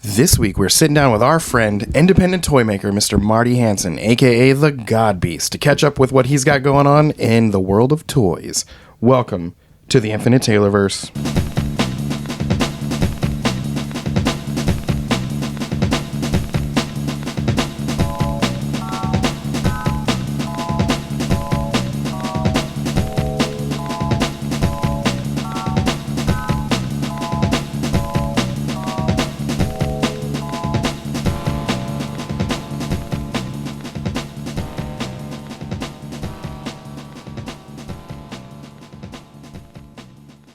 This week, we're sitting down with our friend, independent toy maker, Mr. Marty Hansen, aka the Godbeast, to catch up with what he's got going on in the world of toys. Welcome to the Infinite Taylorverse.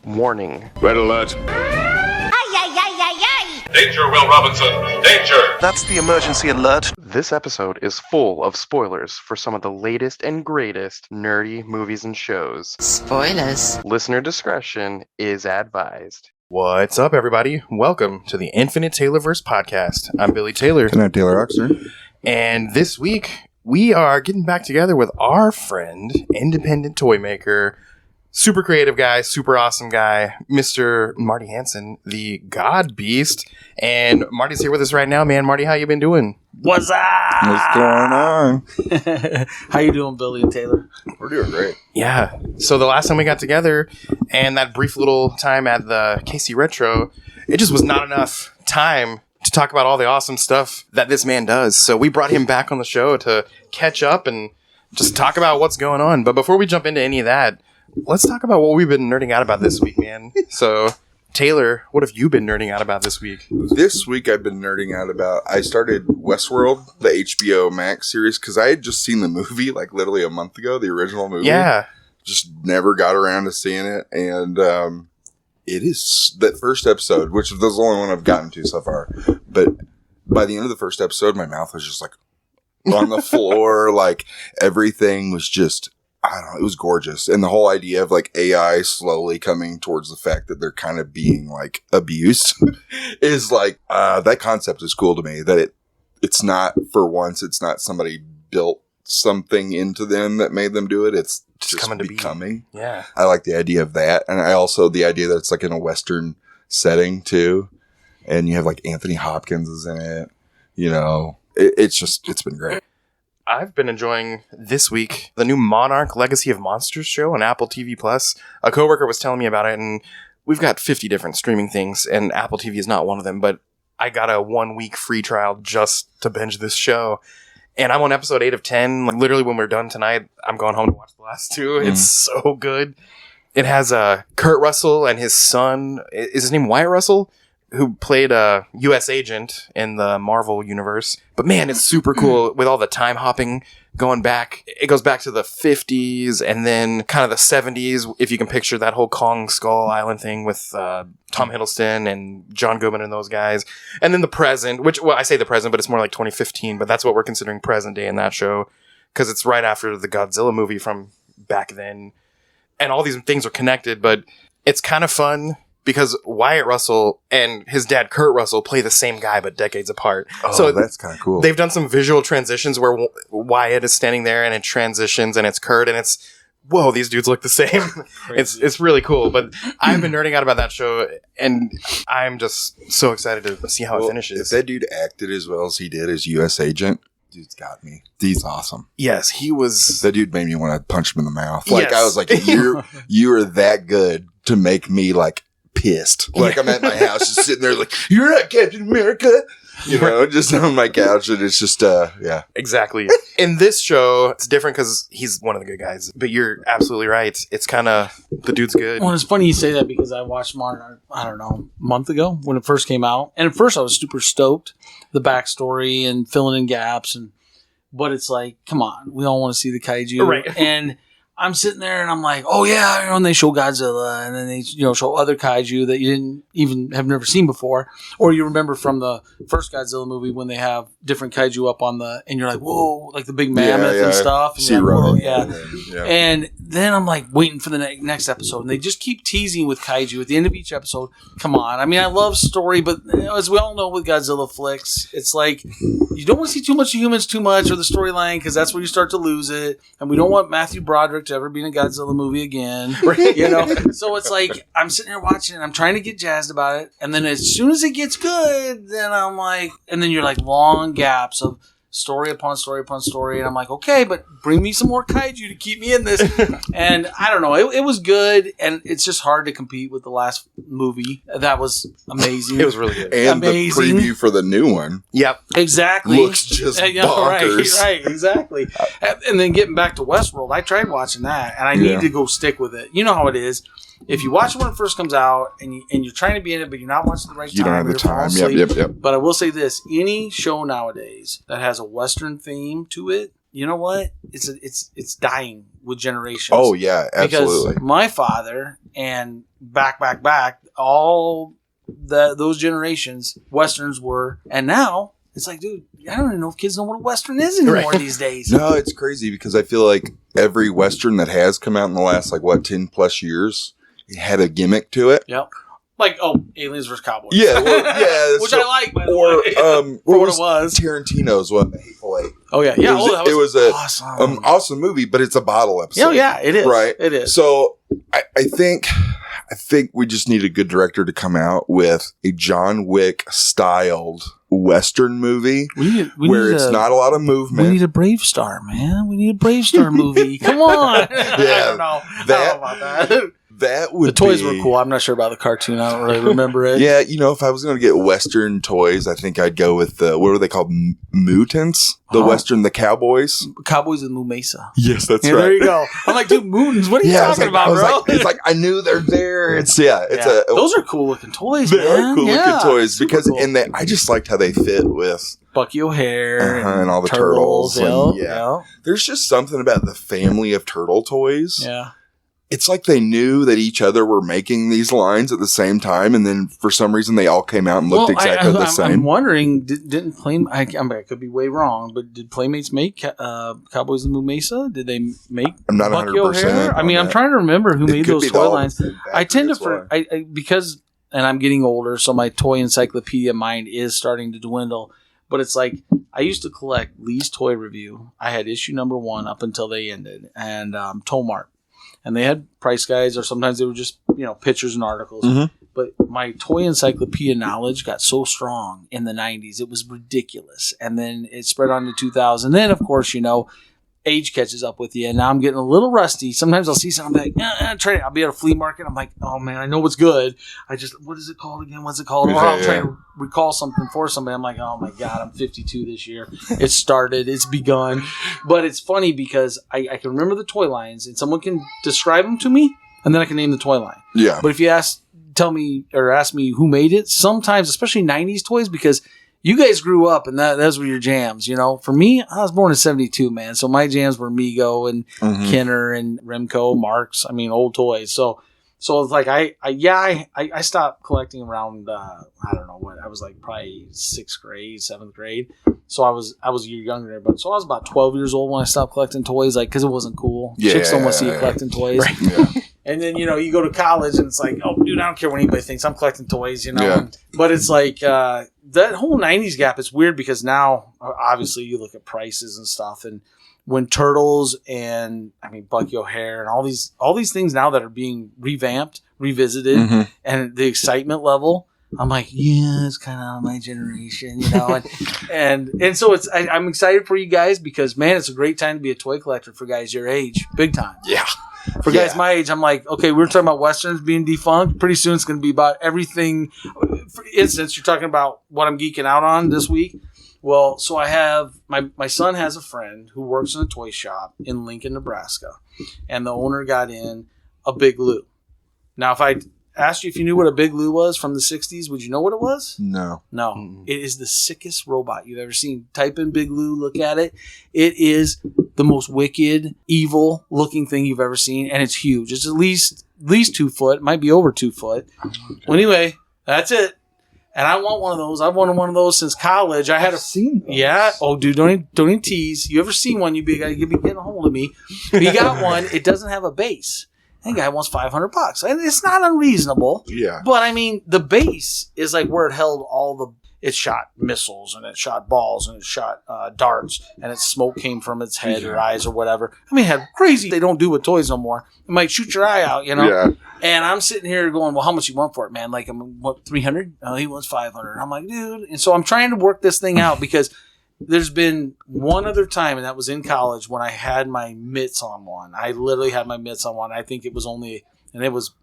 Warning. Red alert. Ay, ay, ay, ay, ay. Danger, Will Robinson. Danger. That's the emergency alert. This episode is full of spoilers for some of the latest and greatest nerdy movies and shows. Spoilers. Listener discretion is advised. What's up, everybody? Welcome to the Infinite Taylorverse podcast. I'm Billy Taylor. And I'm Taylor Oxner. And this week, we are getting back together with our friend, independent toy maker, super creative guy, super awesome guy, Mr. Marty Hansen, the Godbeast. And Marty's here with us right now, man. Marty, how you been doing? What's up? What's going on? How you doing, Billy and Taylor? We're doing great. Yeah. So the last time we got together and that brief little time at the KC Retro, it just was not enough time to talk about all the awesome stuff that this man does. So we brought him back on the show to catch up and just talk about what's going on. But before we jump into any of that, let's talk about what we've been nerding out about this week, man. So, Taylor, what have you been nerding out about this week? This week I've been nerding out about, I started Westworld, the HBO Max series, because I had just seen the movie like literally a month ago, the original movie. Yeah. Just never got around to seeing it. And it is that first episode, which is the only one I've gotten to so far. But by the end of the first episode, my mouth was just like on the floor. Like everything was just, I don't know, it was gorgeous. And the whole idea of like AI slowly coming towards the fact that they're kind of being like abused is like, that concept is cool to me. That it's not, for once, it's not somebody built something into them that made them do it. It's just coming to becoming. Be. Yeah. I like the idea of that. And I also, the idea that it's like in a Western setting too. And you have like Anthony Hopkins is in it. You know, it's been great. I've been enjoying this week the new Monarch Legacy of Monsters show on Apple TV Plus. A coworker was telling me about it, and we've got 50 different streaming things, and Apple TV is not one of them, but I got a 1-week free trial just to binge this show. And I'm on episode 8 of 10. Like, literally, when we're done tonight, I'm going home to watch the last 2. It's so good. It has Kurt Russell and his son. Is his name Wyatt Russell? Who played a U.S. agent in the Marvel universe. But man, it's super cool with all the time hopping going back. It goes back to the 50s and then kind of the 70s, if you can picture that whole Kong Skull Island thing with Tom Hiddleston and John Goodman and those guys. And then the present, which, well, I say the present, but it's more like 2015, but that's what we're considering present day in that show because it's right after the Godzilla movie from back then. And all these things are connected, but it's kind of fun because Wyatt Russell and his dad, Kurt Russell, play the same guy, but decades apart. Oh, so that's kind of cool. They've done some visual transitions where Wyatt is standing there and it transitions and it's Kurt and it's, whoa, these dudes look the same. It's really cool. But I've been nerding out about that show and I'm just so excited to see how it finishes. If that dude acted as well as he did as U.S. agent, dude's got me. He's awesome. Yes, he was. That dude made me want to punch him in the mouth. Like, yes. I was like, you're that good to make me like pissed. Like I'm at my house just sitting there like, you're not Captain America. You know, just on my couch and it's just, yeah. Exactly. In this show, it's different because he's one of the good guys. But you're absolutely right. It's kind of, the dude's good. Well, it's funny you say that because I watched Martin, I don't know, a month ago when it first came out. And at first I was super stoked. The backstory and filling in gaps. But it's like, come on, we all want to see the kaiju. Right. And I'm sitting there and I'm like, oh yeah, and they show Godzilla and then they show other kaiju that you didn't even have never seen before, or you remember from the first Godzilla movie when they have different kaiju up on the, and you're like, whoa, like the big mammoth and stuff. And And then I'm like waiting for the next episode, and they just keep teasing with kaiju at the end of each episode. Come on, I mean, I love story, but as we all know with Godzilla flicks, it's like you don't want to see too much of humans too much or the storyline because that's where you start to lose it, and we don't want Matthew Broderick to ever be in a Godzilla movie again. So it's like I'm sitting here watching it. I'm trying to get jazzed about it, and then as soon as it gets good, then I'm like, and then you're like long gaps of story upon story upon story, and I'm like, okay, but bring me some more kaiju to keep me in this. And I don't know, it was good, and it's just hard to compete with the last movie. That was amazing. It was really good. And amazing. the preview for the new one. Yep. Exactly. Looks just bonkers. Right, exactly. And then getting back to Westworld, I tried watching that, and I need to go stick with it. You know how it is. If you watch it when it first comes out and you're trying to be in it, but you're not watching the right time. You don't have the time. Yep. But I will say this. Any show nowadays that has a Western theme to it, you know what? It's dying with generations. Oh, yeah, absolutely. Because my father and back, all those generations, Westerns were. And now, it's like, dude, I don't even know if kids know what a Western is anymore these days. No, it's crazy because I feel like every Western that has come out in the last, 10 plus years, it had a gimmick to it. Yep. Like, Aliens vs. Cowboys. Yeah, well, Which I like, by the way. For what it was. Tarantino's Hateful Eight. Oh, yeah. Yeah, it was an awesome. awesome movie, but it's a bottle episode. Oh, yeah, it is. Right? It is. So I think we just need a good director to come out with a John Wick styled Western movie where it's not a lot of movement. We need a Brave Star, man. We need a Brave Star movie. Come on. I don't know. I don't know about that. That would The toys were cool. I'm not sure about the cartoon. I don't really remember it. Yeah, if I was going to get Western toys, I think I'd go with what were they called? Mutants? The Cowboys? Cowboys with Moo Mesa. Yes, that's right. There you go. I'm like, dude, Mootons, what are you talking about, bro? It's like, I knew they're there. Those are cool looking toys, they man. They are cool looking toys because, cool. and I just liked how they fit with Bucky O'Hare and all the turtles. Yeah. There's just something about the family of turtle toys. Yeah. It's like they knew that each other were making these lines at the same time, and then for some reason they all came out and looked exactly the same. I'm wondering, didn't Playmates? I could be way wrong, but did Playmates make Cowboys of Moo Mesa? Did they make? I'm not Bucky 100%. O'Hare? I mean, I'm trying to remember who made those toy lines. I tend to because, and I'm getting older, so my toy encyclopedia mind is starting to dwindle. But it's like I used to collect Lee's Toy Review. I had issue number 1 up until they ended, and Tomart. And they had price guides, or sometimes they were just, pictures and articles. Mm-hmm. But my toy encyclopedia knowledge got so strong in the 90s. It was ridiculous. And then it spread on to 2000. Then, of course, age catches up with you. And now I'm getting a little rusty. Sometimes I'll see something like, try it. I'll be at a flea market. I'm like, oh, man, I know what's good. What is it called again? What's it called? Or I'll try to recall something for somebody. I'm like, oh, my God, I'm 52 this year. It started. It's begun. But it's funny because I can remember the toy lines, and someone can describe them to me, and then I can name the toy line. Yeah. But if you ask me who made it, sometimes, especially 90s toys, because you guys grew up and those were your jams, For me, I was born in 72, man. So my jams were Mego and Kenner and Remco, Marks. I mean, old toys. So it's like I stopped collecting around I don't know what I was like, probably 6th grade, 7th grade. So I was a year younger, but so I was about 12 years old when I stopped collecting toys, like because it wasn't cool. Yeah, Chicks don't want to see you collecting toys. Right. Yeah. And then, you go to college and it's like, oh, dude, I don't care what anybody thinks. I'm collecting toys, Yeah. But it's like that whole 90s gap, it's weird because now, obviously, you look at prices and stuff. And when Turtles and, Bucky O'Hare and all these things now that are being revamped, revisited, and the excitement level, I'm like, yeah, it's kind of my generation, and so I'm excited for you guys because, man, it's a great time to be a toy collector for guys your age, big time. Yeah. For guys my age, I'm like, okay, we were talking about Westerns being defunct. Pretty soon it's going to be about everything. For instance, you're talking about what I'm geeking out on this week. Well, so I have, my son has a friend who works in a toy shop in Lincoln, Nebraska. And the owner got in a Big Lou. Now, if I asked you if you knew what a Big Lou was from the 60s, would you know what it was? No. It is the sickest robot you've ever seen. Type in Big Lou, look at it. It is the most wicked, evil looking thing you've ever seen, and it's huge. It's at least 2 foot. It might be over 2 foot. Well, anyway, that's it. And I want one of those. I've wanted one of those since college. I've seen those. Yeah. Oh, dude, don't even tease. You ever seen one? You'd be getting a hold of me. But you got one. It doesn't have a base. That guy wants $500. And it's not unreasonable. Yeah. But the base is like where it held all the. it shot missiles and it shot balls and it shot darts and its smoke came from its head or eyes or whatever. I mean, it had crazy. They don't do with toys no more. It might shoot your eye out, Yeah. And I'm sitting here going, well, how much you want for it, man? Like, what, 300? Oh, he wants 500. I'm like, dude. And so I'm trying to work this thing out because there's been one other time, and that was in college when I had my mitts on one. I literally had my mitts on one. I think it was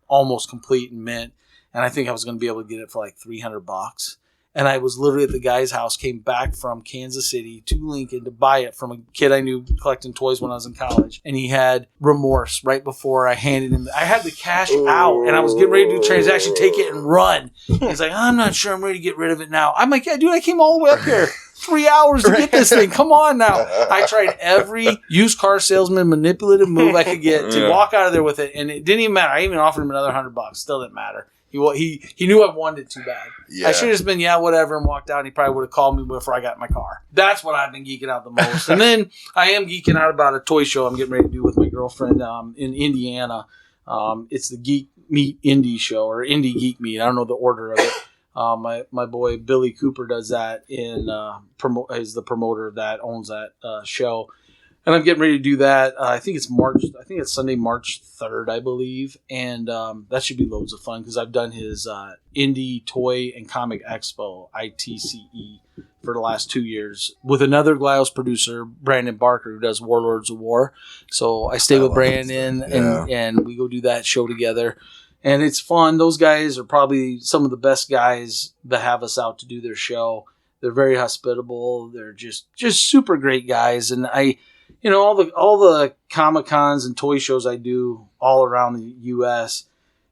almost complete and mint. And I think I was going to be able to get it for like $300. And I was literally at the guy's house, came back from Kansas City to Lincoln to buy it from a kid I knew collecting toys when I was in college. And he had remorse right before I handed him. I had the cash out, and I was getting ready to do a transaction, take it, and run. He's like, I'm not sure I'm ready to get rid of it now. I'm like, yeah, dude, I came all the way up here. 3 hours to get this thing. Come on now. I tried every used car salesman manipulative move I could get to walk out of there with it, and it didn't even matter. I even offered him another $100. Still didn't matter. He knew I wanted it too bad. Yeah. I should have just been, whatever, and walked out, and he probably would have called me before I got in my car. That's what I've been geeking out the most. And then I am geeking out about a toy show I'm getting ready to do with my girlfriend in Indiana. It's the Geek Meet Indie show, or Indie Geek Meet. I don't know the order of it. My boy Billy Cooper does that is the promoter of that, owns that show. And I'm getting ready to do that. I think it's Sunday, March 3rd, I believe. And that should be loads of fun because I've done his Indie Toy and Comic Expo, ITCE, for the last 2 years with another Glaos producer, Brandon Barker, who does Warlords of War. So I stay with Brandon and we go do that show together. And it's fun. Those guys are probably some of the best guys that have us out to do their show. They're very hospitable. They're just super great guys. And all the Comic-Cons and toy shows I do all around the U.S.,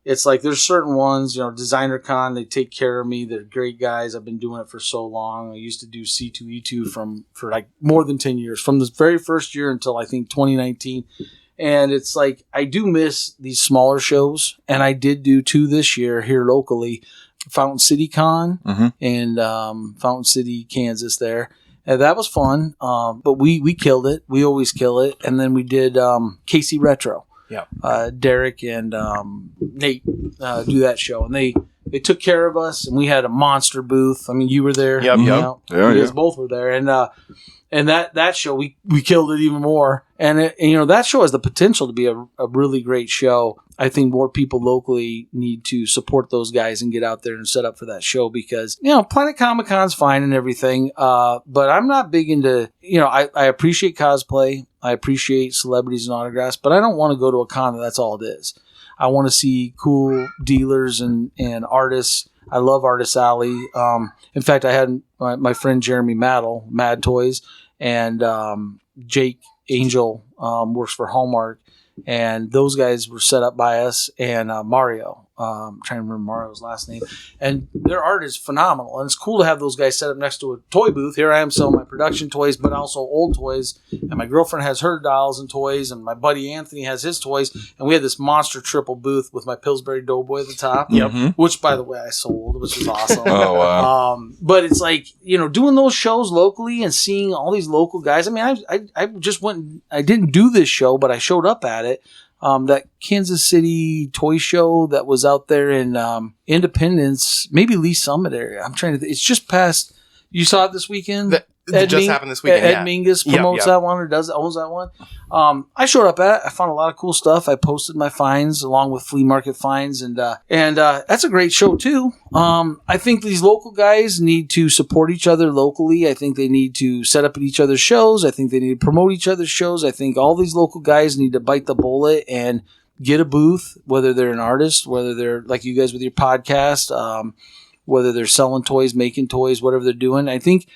it's like there's certain ones, Designer Con, they take care of me. They're great guys. I've been doing it for so long. I used to do C2E2 for like more than 10 years, from the very first year until I think 2019. And it's like I do miss these smaller shows, and I did do 2 this year here locally, Fountain City Con and Fountain City, Kansas there. And that was fun, but we killed it. We always kill it. And then we did KC Retro. Yeah. Derek and Nate do that show, and they took care of us, and we had a monster booth. I mean, you were there. Yep. Yeah, you guys both were there, and that show we killed it even more. And that show has the potential to be a really great show. I think more people locally need to support those guys and get out there and set up for that show because, Planet Comic-Con's fine and everything. But I'm not big into, I appreciate cosplay. I appreciate celebrities and autographs, but I don't want to go to a con that's all it is. I want to see cool dealers and artists. I love Artist Alley. In fact, I had my friend Jeremy Maddle, Mad Toys, and Jake Angel works for Hallmark. And those guys were set up by us and Mario. I'm trying to remember Mario's last name. And their art is phenomenal. And it's cool to have those guys set up next to a toy booth. Here I am selling my production toys, but also old toys. And my girlfriend has her dolls and toys. And my buddy Anthony has his toys. And we had this monster triple booth with my Pillsbury Doughboy at the top. Yep. Which, by the way, I sold, which was awesome. Oh, wow. But it's like, doing those shows locally and seeing all these local guys. I mean, I just went, I didn't do this show, but I showed up at it. That Kansas City toy show that was out there in Independence, maybe Lee Summit area. I'm trying to. It's just past. You saw it this weekend. It just happened this weekend. Ed Mingus promotes that one or owns that one. I showed up at it. I found a lot of cool stuff. I posted my finds along with flea market finds, and that's a great show too. I think these local guys need to support each other locally. I think they need to set up at each other's shows. I think they need to promote each other's shows. I think all these local guys need to bite the bullet and get a booth, whether they're an artist, whether they're like you guys with your podcast, whether they're selling toys, making toys, whatever they're doing. I think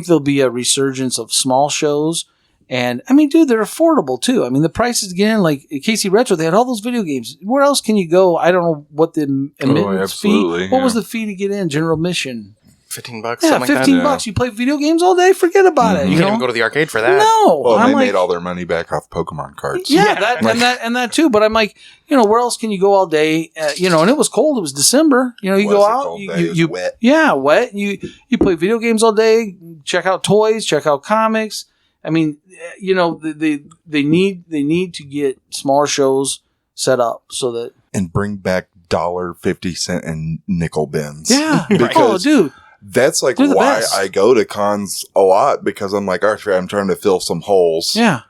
there'll be a resurgence of small shows. And, I mean, dude, they're affordable, too. I mean, the prices, again, like KC Retro, they had all those video games. Where else can you go? I don't know what the admittance fee. What was the fee to get in? General admission? $15, yeah, something like that. $15. You play video games all day? Forget about it. You can't even go to the arcade for that. No. Well, they made all their money back off Pokemon cards. Yeah, that too. But I'm like, where else can you go all day? And it was cold. It was December. You go out. You wet. Yeah, wet. You play video games all day. Check out toys. Check out comics. I mean, they need to get smaller shows set up so that and bring back $1.50 and nickel bins. Yeah. Because dude. That's like They're the why best. I go to cons a lot, because I'm like, all right, I'm trying to fill some holes. Yeah.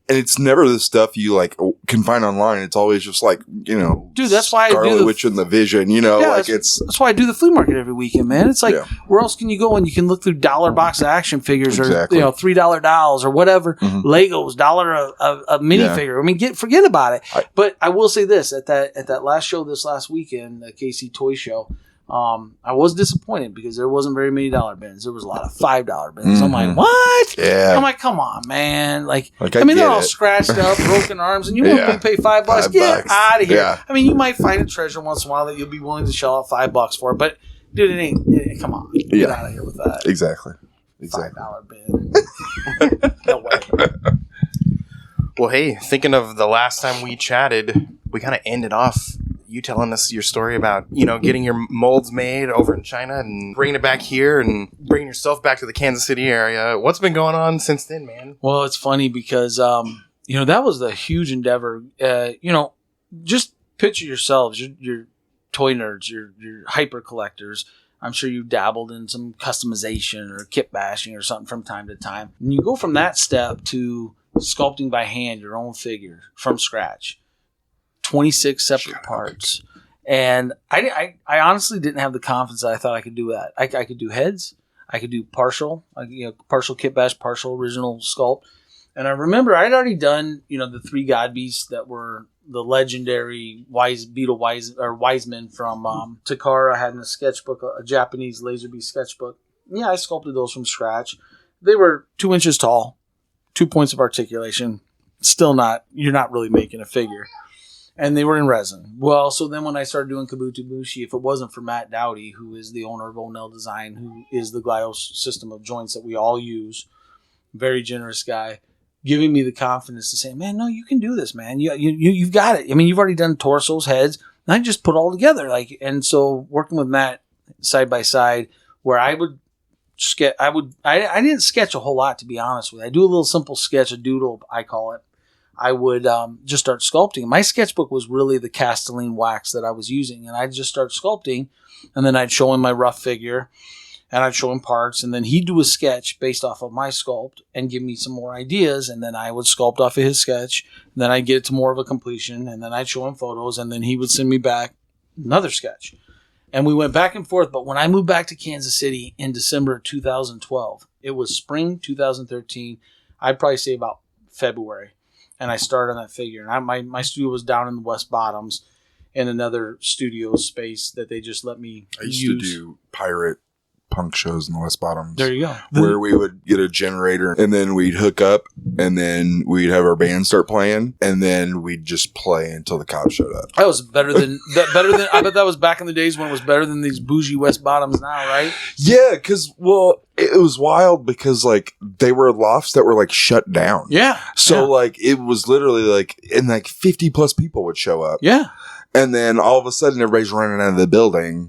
And it's never the stuff you like can find online. It's always just like, you know, Dude, that's why I do Scarlet the- Witch and the Vision, you know, Yeah, like it's That's why I do the flea market every weekend, man. It's like, Yeah. where else can you go and you can look through dollar box of action figures Exactly. or, $3 dolls or whatever, Mhm. Legos, dollar a minifigure. I mean, forget about it. But I will say this, at that last show this last weekend, the KC Toy Show, I was disappointed because there wasn't very many dollar bins. There was a lot of $5 bins. I'm like, what? Yeah. I'm like, come on, man. Like I I mean, they're get all it. scratched up, broken arms, and you want Yeah. to pay $5? $5. Get out of here. Yeah. I mean, you might find a treasure once in a while that you'll be willing to shell out $5 for, but dude, come on. Get Yeah. out of here with that. exactly. $5 bin. No way. Well, hey, thinking of the last time we chatted, we kind of ended off you telling us your story about, getting your molds made over in China and bringing it back here and bringing yourself back to the Kansas City area. What's been going on since then, man? Well, it's funny because, that was the huge endeavor. Just picture yourselves, your toy nerds, your hyper collectors. I'm sure you dabbled in some customization or kit bashing or something from time to time. And you go from that step to sculpting by hand your own figure from scratch. 26 separate parts. And I honestly didn't have the confidence that I thought I could do that. I could do heads. I could do partial kit bash, partial original sculpt. And I remember I'd already done, the 3 Godbeasts that were the legendary Wiseman from Takara. I had in a sketchbook, a Japanese Laserbeast sketchbook. Yeah, I sculpted those from scratch. They were 2 inches tall, 2 points of articulation. You're not really making a figure. And they were in resin. Well, so then when I started doing Kabuto Mushi, if it wasn't for Matt Dowdy, who is the owner of Onell Design, who is the Glyos system of joints that we all use, very generous guy, giving me the confidence to say, man, no, you can do this, man. You've got it. I mean, you've already done torsos, heads, and I just put all together. And so working with Matt side by side, where I would sketch, I didn't sketch a whole lot, to be honest with you. I do a little simple sketch, a doodle, I call it. I would just start sculpting. My sketchbook was really the Castelline wax that I was using, and I'd just start sculpting, and then I'd show him my rough figure, and I'd show him parts, and then he'd do a sketch based off of my sculpt and give me some more ideas, and then I would sculpt off of his sketch, and then I'd get it to more of a completion, and then I'd show him photos, and then he would send me back another sketch. And we went back and forth, but when I moved back to Kansas City in December 2012, it was spring 2013, I'd probably say about February. And I started on that figure. And my studio was down in the West Bottoms in another studio space that they just let me I used use. to do pirate punk shows in the West Bottoms. There you go. Where we would get a generator and then we'd hook up and then we'd have our band start playing and then we'd just play until the cops showed up. That was better than I bet that was back in the days when it was better than these bougie West Bottoms now, right? Yeah, because, it was wild because, like, they were lofts that were, like, shut down. Yeah. So, like, it was literally, like, and, like, 50 plus people would show up. Yeah. And then all of a sudden, everybody's running out of the building.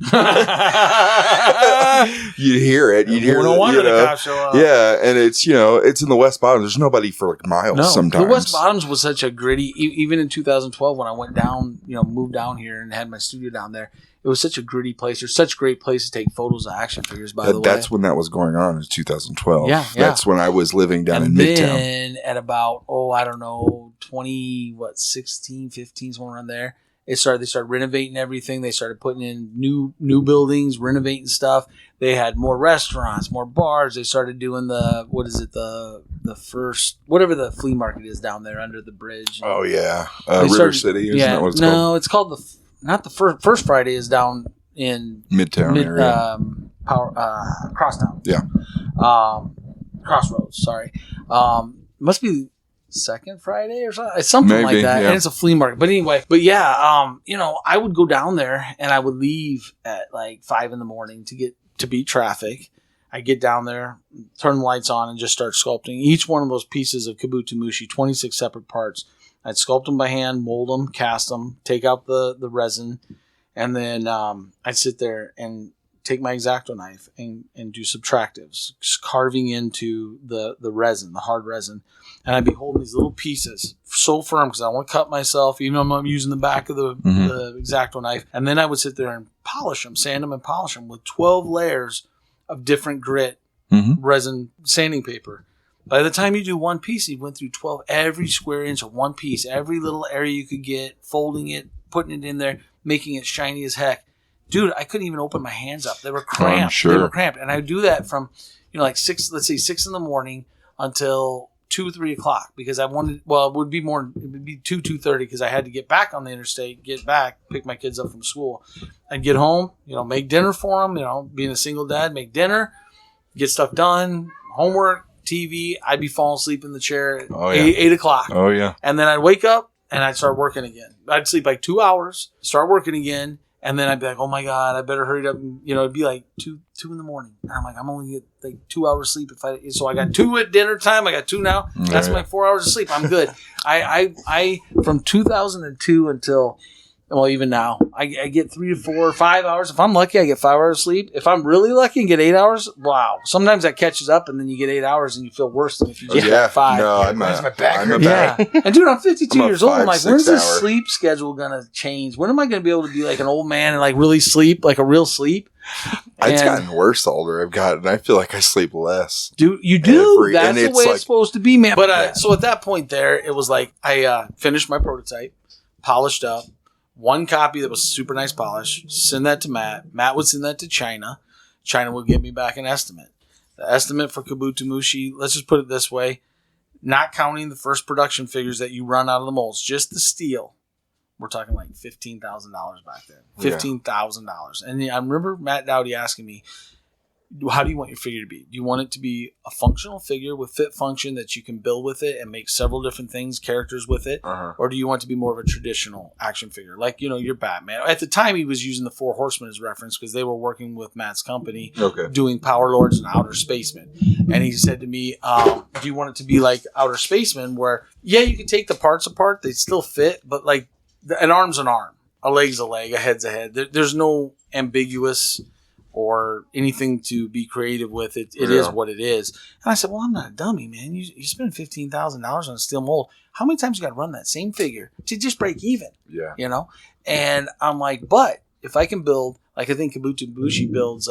You'd hear it. You'd hear no the, wonder the cops show up. Yeah, and it's, it's in the West Bottom. There's nobody for, like, miles sometimes. The West Bottoms was such a gritty, even in 2012 when I went down, moved down here and had my studio down there. It was such a gritty place. There's such a great place to take photos of action figures, by the way. That's when that was going on, in 2012. Yeah. That's when I was living down in Midtown. And then at about, 16, 15, somewhere around there, they started renovating everything. They started putting in new buildings, renovating stuff. They had more restaurants, more bars. They started doing the first, whatever the flea market is down there under the bridge. Oh, yeah. River City, isn't that what it's called? No, it's called not the first Friday is down in Midtown area. Crosstown. Yeah. Crossroads, sorry. Must be second Friday or something Maybe, like that. yeah. And it's a flea market. But anyway, I would go down there and I would leave at like 5 a.m. to beat traffic. I get down there, turn the lights on, and just start sculpting each one of those pieces of Kabuto Mushi, 26 separate parts. I'd sculpt them by hand, mold them, cast them, take out the resin, and then I'd sit there and take my X-Acto knife and do subtractives, carving into the resin, the hard resin. And I'd be holding these little pieces so firm because I don't want to cut myself, even though I'm using the back of the X-Acto knife. And then I would sit there and polish them, sand them and polish them with 12 layers of different grit resin sanding paper. By the time you do one piece, you went through 12, every square inch of one piece, every little area you could get, folding it, putting it in there, making it shiny as heck. Dude, I couldn't even open my hands up. They were cramped. Sure. They were cramped. And I would do that from, like 6 in the morning until 2, 3 o'clock because I wanted, well, it would be 2:30 because I had to get back on the interstate, get back, pick my kids up from school. I'd get home, make dinner for them, being a single dad, make dinner, get stuff done, homework, TV. I'd be falling asleep in the chair at 8 o'clock. Oh, yeah. And then I'd wake up and I'd start working again. I'd sleep like 2 hours, start working again. And then I'd be like, oh my God, I better hurry up. And, it'd be like 2 in the morning. And I'm like, I'm only get like 2 hours sleep. So I got 2 at dinner time. I got 2 now. That's my 4 hours of sleep. I'm good. I from 2002 until, well, even now, I get 3 to 4 or 5 hours. If I'm lucky, I get 5 hours of sleep. If I'm really lucky and get 8 hours, wow. Sometimes that catches up and then you get 8 hours and you feel worse than if you just got 5. No, I'm my back hurt? Yeah. And dude, I'm 52 years old. I'm like, 5-6 when's this hour. sleep schedule going to change? When am I going to be able to be like an old man and like really sleep, like a real sleep? It's And- gotten worse the older I've gotten. I feel like I sleep less. Do you do? That's and the it's way like- it's supposed to be, man. But so at that point there, it was like I finished my prototype, polished up, one copy that was super nice polish, send that to Matt. Matt would send that to China. China would give me back an estimate. The estimate for Kabuto Mushi, let's just put it this way, not counting the first production figures that you run out of the molds, just the steel. We're talking like $15,000 back then. $15,000. And I remember Matt Dowdy asking me, how do you want your figure to be? Do you want it to be a functional figure with fit function that you can build with it and make several different things, characters with it? Or do you want it to be more of a traditional action figure? Like, your Batman. At the time, he was using the Four Horsemen as reference because they were working with Matt's company doing Power Lords and Outer Spacemen. And he said to me, do you want it to be like Outer Spacemen where, you can take the parts apart, they still fit, but like an arm's an arm, a leg's a leg, a head's a head. There's no ambiguous or anything to be creative with. It is what it is. And I said, well, I'm not a dummy, man. You spend $15,000 on a steel mold. How many times you got to run that same figure to just break even? Yeah. And I'm like, but if I can build, like I think Kabuto Mushi builds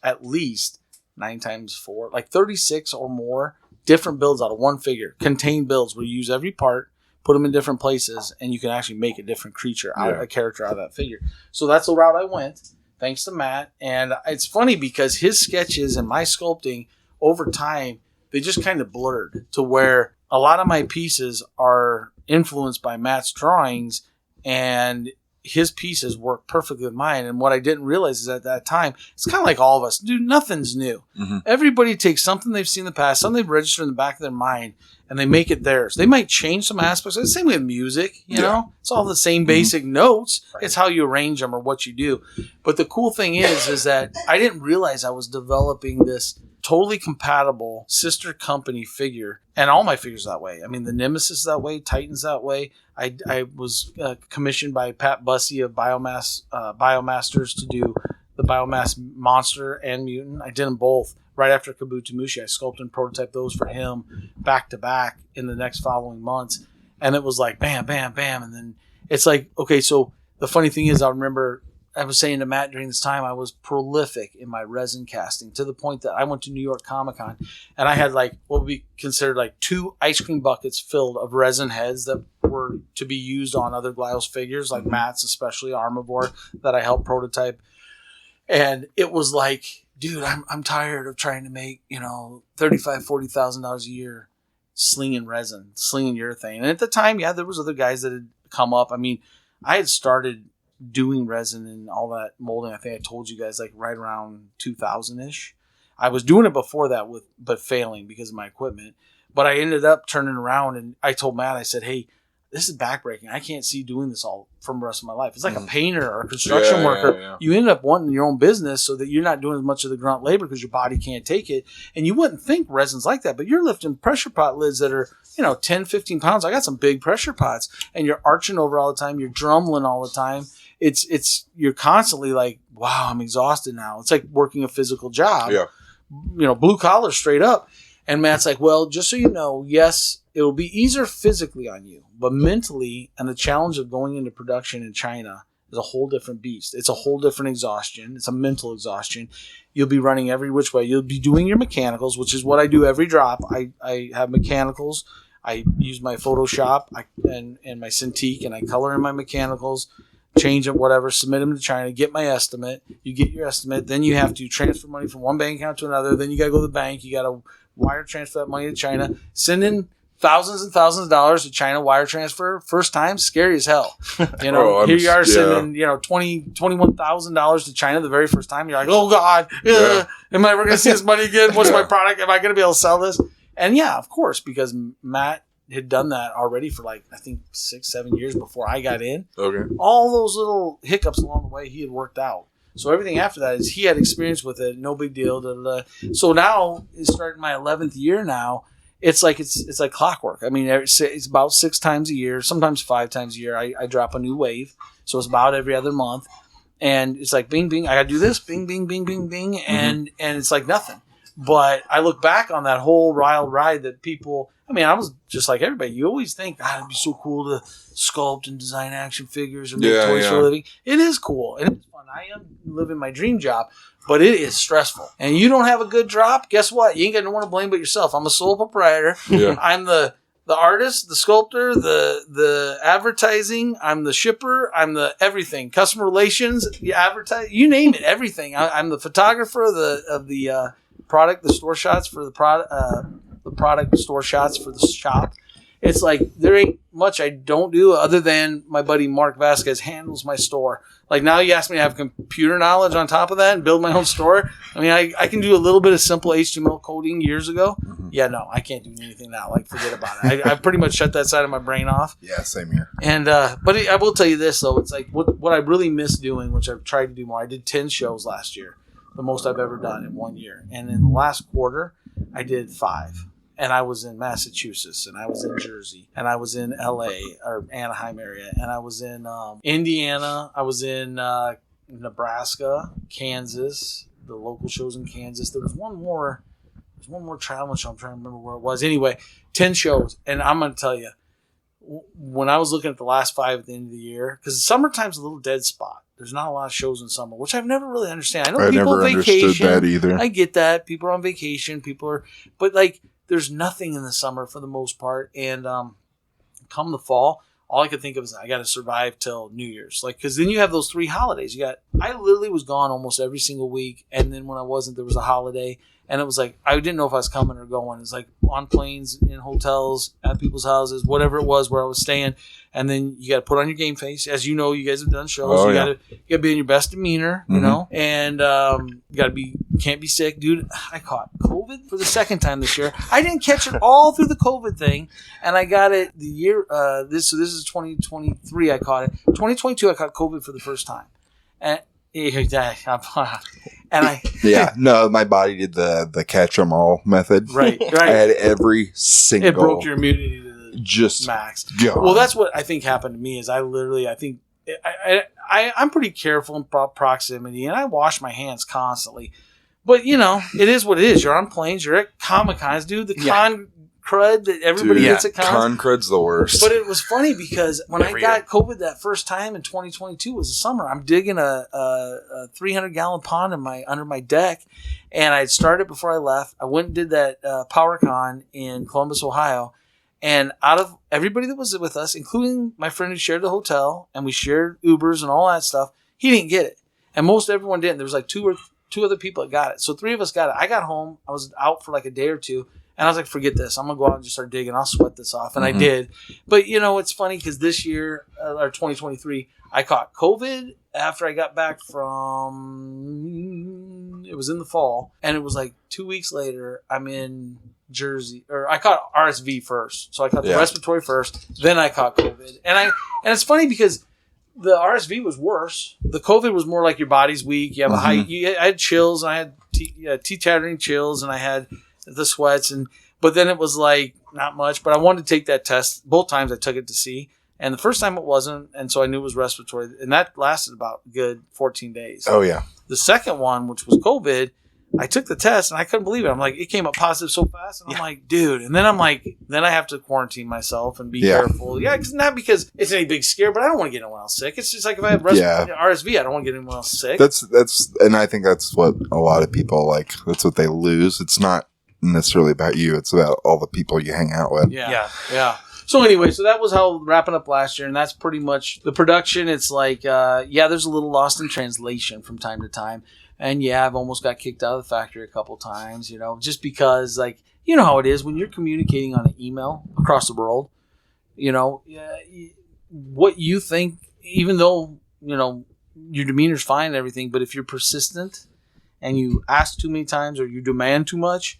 at least 9 times 4, like 36 or more different builds out of one figure, contained builds where you use every part, put them in different places, and you can actually make a different creature, a character out of that figure. So that's the route I went. Thanks to Matt. And it's funny because his sketches and my sculpting over time, they just kind of blurred to where a lot of my pieces are influenced by Matt's drawings and his pieces work perfectly with mine. And what I didn't realize is at that time, it's kind of like all of us. Dude, nothing's new. Everybody takes something they've seen in the past, something they've registered in the back of their mind, and they make it theirs. They might change some aspects. It's the same with music, you know? It's all the same basic notes. It's how you arrange them or what you do. But the cool thing is that I didn't realize I was developing this totally compatible sister company figure. And all my figures that way. I mean, the Nemesis is that way, Titan's that way. I was commissioned by Pat Bussey of Biomasters to do the Biomass Monster and Mutant. I did them both. Right after Kabuto Mushi, I sculpted and prototyped those for him back to back in the next following months. And it was like, bam, bam, bam. And then it's like, okay, so the funny thing is I remember I was saying to Matt during this time, I was prolific in my resin casting to the point that I went to New York Comic Con and I had like what would be considered like 2 ice cream buckets filled of resin heads that were to be used on other Glyos figures, like Matt's, especially Armivore, that I helped prototype. And it was like, dude, I'm tired of trying to make, $35,000, $40,000 a year slinging resin, slinging urethane. And at the time, there was other guys that had come up. I mean, I had started doing resin and all that molding. I think I told you guys like right around 2000-ish. I was doing it before that but failing because of my equipment. But I ended up turning around and I told Matt, I said, hey, this is backbreaking. I can't see doing this all from the rest of my life. It's like a painter or a construction worker. Yeah. You end up wanting your own business so that you're not doing as much of the grunt labor because your body can't take it. And you wouldn't think resin's like that, but you're lifting pressure pot lids that are, 10, 15 pounds. I got some big pressure pots and you're arching over all the time. You're drumming all the time. You're constantly like, wow, I'm exhausted now. It's like working a physical job, blue collar straight up. And Matt's like, well, just so you know, yes, it will be easier physically on you, but mentally and the challenge of going into production in China is a whole different beast. It's a whole different exhaustion. It's a mental exhaustion. You'll be running every which way. You'll be doing your mechanicals, which is what I do every drop. I have mechanicals. I use my Photoshop and my Cintiq, and I color in my mechanicals, change them, whatever, submit them to China, get my estimate. You get your estimate. Then you have to transfer money from one bank account to another. Then you got to go to the bank. You got to wire transfer that money to China. Send in thousands and thousands of dollars to China wire transfer. First time, scary as hell. You know, here you are sending, $21,000 to China the very first time. You're like, oh God, am I ever going to see this money again? What's my product? Am I going to be able to sell this? And yeah, of course, because Matt had done that already for I think 6-7 years before I got in. Okay. All those little hiccups along the way he had worked out. So everything after that is he had experience with it. No big deal. So now it's starting my 11th year now. It's like clockwork. I mean, it's about 6 times a year, sometimes 5 times a year. I drop a new wave, so it's about every other month, and it's like bing bing. I got to do this, bing bing bing bing bing, and it's like nothing. But I look back on that whole wild ride that people. I mean, I was just like everybody. You always think, God, it'd be so cool to sculpt and design action figures and make toys for a living. It is cool and it's fun. I am living my dream job. But it is stressful. And you don't have a good drop, guess what? You ain't got no one to blame but yourself. I'm a sole proprietor. Yeah. I'm the artist, the sculptor, the advertising. I'm the shipper. I'm the everything. Customer relations, the advertise, you name it, everything. I'm the photographer of the product, the store shots for the product store shots for the shop. It's like there ain't much I don't do other than my buddy Mark Vasquez handles my store. Like now you ask me to have computer knowledge on top of that and build my own store. I mean, I can do a little bit of simple HTML coding years ago. Mm-hmm. Yeah, no, I can't do anything now. Like forget about it. I pretty much shut that side of my brain off. Yeah, same here. And but I will tell you this though, it's like what I really miss doing, which I've tried to do more. I did 10 shows last year, the most I've ever done in 1 year. And in the last quarter, I did 5. And I was in Massachusetts, and I was in Jersey, and I was in LA or Anaheim area, and I was in Indiana. I was in Nebraska, Kansas, the local shows in Kansas. There was one more traveling show. I'm trying to remember where it was. Anyway, 10 shows. And I'm going to tell you, when I was looking at the last 5 at the end of the year, because summertime's a little dead spot. There's not a lot of shows in summer, which I've never really understand. I know people never on vacation. Understood that either. I get that. People are on vacation. But there's nothing in the summer for the most part. And come the fall, all I could think of is I got to survive till New Year's. Because then you have those 3 holidays. I literally was gone almost every single week. And then when I wasn't, there was a holiday. And it was like, I didn't know if I was coming or going. It's like on planes, in hotels, at people's houses, whatever it was where I was staying. And then you got to put on your game face. As you know, you guys have done shows. Oh, you got to be in your best demeanor, you know. And you can't be sick. Dude, I caught COVID for the second time this year. I didn't catch it all through the COVID thing. And I got it the year, this is 2023 I caught it. 2022 I caught COVID for the first time. And my body did the catch 'em all method. Right. I had every single. It broke your immunity to the max. God. Well, that's what I think happened to me. Is I'm pretty careful in proximity, and I wash my hands constantly. But it is what it is. You're on planes. You're at Comic-Cons, dude. The con crud that everybody gets at cons. Con crud's the worst. But it was funny because when I got COVID that first time in 2022 was the summer. I'm digging a 300-gallon pond under my deck, and I started before I left. I went and did that PowerCon in Columbus, Ohio, and out of everybody that was with us, including my friend who shared the hotel, and we shared Ubers and all that stuff, he didn't get it, and most everyone didn't. There was like two other people that got it, so 3 of us got it. I got home. I was out for like a day or two. And I was like, forget this. I'm going to go out and just start digging. I'll sweat this off. And I did. But, it's funny because this year, or 2023, I caught COVID after I got back from, it was in the fall. And it was like 2 weeks later, I'm in Jersey. Or I caught RSV first. So I caught the respiratory first. Then I caught COVID. And it's funny because the RSV was worse. The COVID was more like your body's weak. You have I had chills. And I had tea-chattering chills. And I had the sweats, but then it was like not much, but I wanted to take that test. Both times I took it to see, and the first time it wasn't, and so I knew it was respiratory, and that lasted about a good 14 days. Oh yeah. The second one, which was COVID, I took the test and I couldn't believe it. I'm like, it came up positive so fast. And I'm like, dude. And then I'm like, then I have to quarantine myself and be careful. Yeah, not because it's any big scare, but I don't want to get anyone else sick. It's just like if I have RSV, I don't want to get anyone else sick. That's, and I think that's what a lot of people like. That's what they lose. It's not necessarily about you. It's about all the people you hang out with. Yeah. So anyway, so that was how wrapping up last year, and that's pretty much the production. It's like, there's a little lost in translation from time to time. And I've almost got kicked out of the factory a couple times, just because, like, you know how it is when you're communicating on an email across the world, what you think, even though, your demeanor's fine and everything, but if you're persistent and you ask too many times or you demand too much,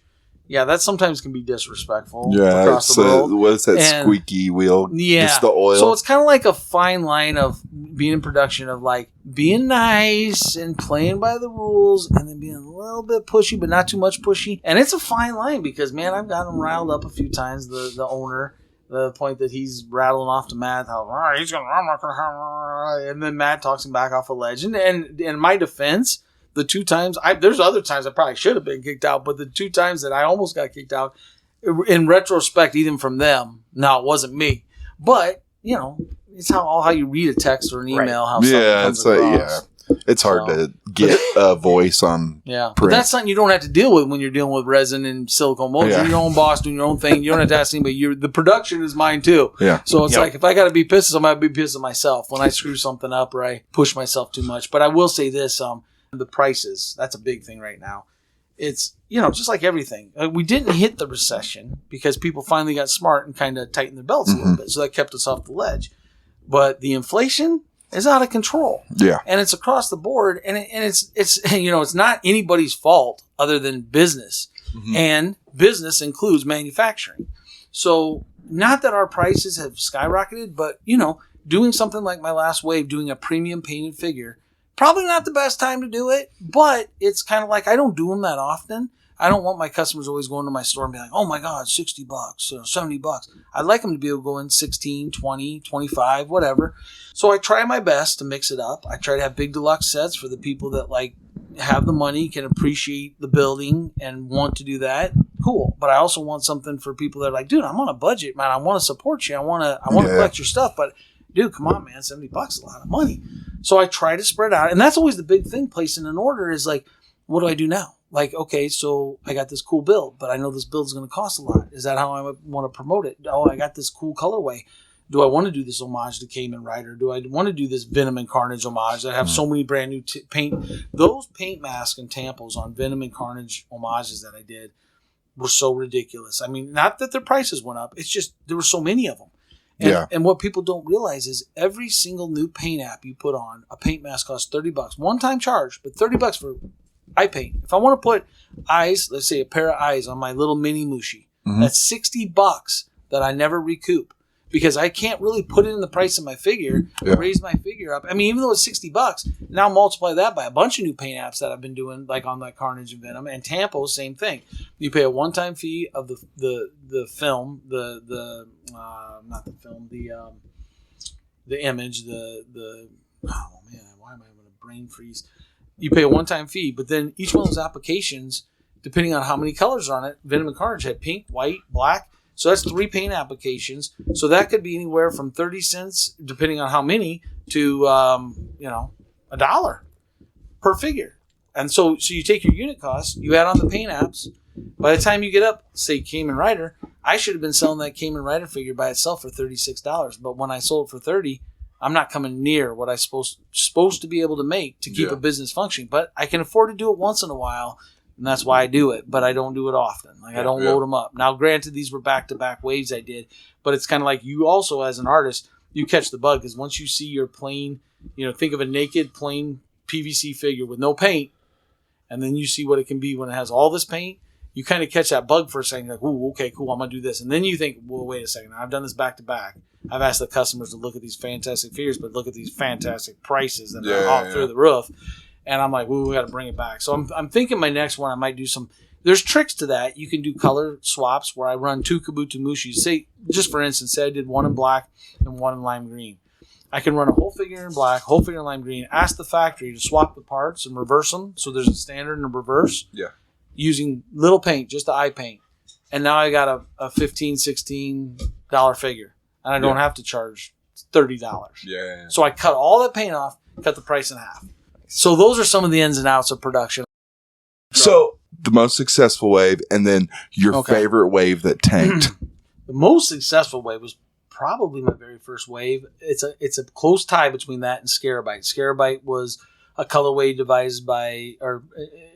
that sometimes can be disrespectful across the world. What is that squeaky wheel? Yeah. It's the oil. So it's kind of like a fine line of being in production of like being nice and playing by the rules and then being a little bit pushy, but not too much pushy. And it's a fine line because, man, I've gotten him riled up a few times, the owner, the point that he's rattling off to Matt, how he's going to, and then Matt talks him back off a ledge. And in my defense, the 2 times, there's other times I probably should have been kicked out, but the 2 times that I almost got kicked out, in retrospect, even from them, no, it wasn't me. But, it's how you read a text or an email, how something comes across. It's hard to get a voice on print. But that's something you don't have to deal with when you're dealing with resin and silicone molds. You're your own boss doing your own thing. You don't have to ask anybody. The production is mine too. Yeah. So it's like if I got to be pissed, I'm going to be pissed at myself when I screw something up or I push myself too much. But I will say this, the prices, that's a big thing right now. It's, just like everything. We didn't hit the recession because people finally got smart and kind of tightened their belts a little bit. So that kept us off the ledge. But the inflation is out of control. Yeah. And it's across the board. And it's it's not anybody's fault other than business. Mm-hmm. And business includes manufacturing. So not that our prices have skyrocketed, but, doing something like my last wave, doing a premium painted figure, probably not the best time to do it, but it's kind of like I don't do them that often. I don't want my customers always going to my store and be like, oh my God, $60, $70. I'd like them to be able to go in 16, 20, 25, whatever. So I try my best to mix it up. I try to have big deluxe sets for the people that like have the money, can appreciate the building and want to do that. Cool. But I also want something for people that are like, dude, I'm on a budget, man. I want to support you. I want to collect your stuff, but dude, come on, man, $70 is a lot of money. So I try to spread out. And that's always the big thing, placing an order is like, what do I do now? Like, okay, so I got this cool build, but I know this build is going to cost a lot. Is that how I want to promote it? Oh, I got this cool colorway. Do I want to do this homage to Cayman Rider? Do I want to do this Venom and Carnage homage that have so many brand new paint? Those paint masks and tampos on Venom and Carnage homages that I did were so ridiculous. I mean, not that their prices went up. It's just there were so many of them. And what people don't realize is every single new paint app you put on, a paint mask costs $30. One-time charge, but $30 for eye paint. If I want to put eyes, let's say a pair of eyes on my little mini Mushi, that's $60 that I never recoup because I can't really put it in the price of my figure, raise my figure up. I mean, even though it's $60, now multiply that by a bunch of new paint apps that I've been doing, like on that Carnage and Venom and Tampo, same thing. You pay a one-time fee of the film, not the film, the image, oh man, why am I having a brain freeze? You pay a one-time fee, but then each one of those applications, depending on how many colors are on it, Venom and Carnage had pink, white, black. So that's 3 paint applications. So that could be anywhere from 30 cents, depending on how many, to $1 per figure. And so you take your unit cost, you add on the paint apps. By the time you get up, say Cayman Rider, I should have been selling that Cayman Rider figure by itself for $36. But when I sold it for $30, I'm not coming near what I'm supposed to be able to make to keep a business functioning. But I can afford to do it once in a while, and that's why I do it. But I don't do it often. Like I don't load them up. Now, granted, these were back-to-back waves I did, but it's kind of like you also, as an artist, you catch the bug because once you see your plain, think of a naked, plain PVC figure with no paint, and then you see what it can be when it has all this paint. You kind of catch that bug for a second, like, ooh, okay, cool, I'm going to do this. And then you think, well, wait a second, I've done this back-to-back. I've asked the customers to look at these fantastic figures, but look at these fantastic prices that are off through the roof. And I'm like, ooh, we got to bring it back. So I'm thinking my next one, I might do some, there's tricks to that. You can do color swaps where I run 2 Kabuto Mushis. Say, just for instance, say I did one in black and one in lime green. I can run a whole figure in black, whole figure in lime green, ask the factory to swap the parts and reverse them so there's a standard and a reverse. Yeah. using little paint, just the eye paint. And now I got a $15, $16 figure. And I don't have to charge $30. Yeah. So I cut all that paint off, cut the price in half. So those are some of the ins and outs of production. So the most successful wave, and then your favorite wave that tanked. The most successful wave was probably my very first wave. It's a close tie between that and Scarabite. Scarabite was a colorway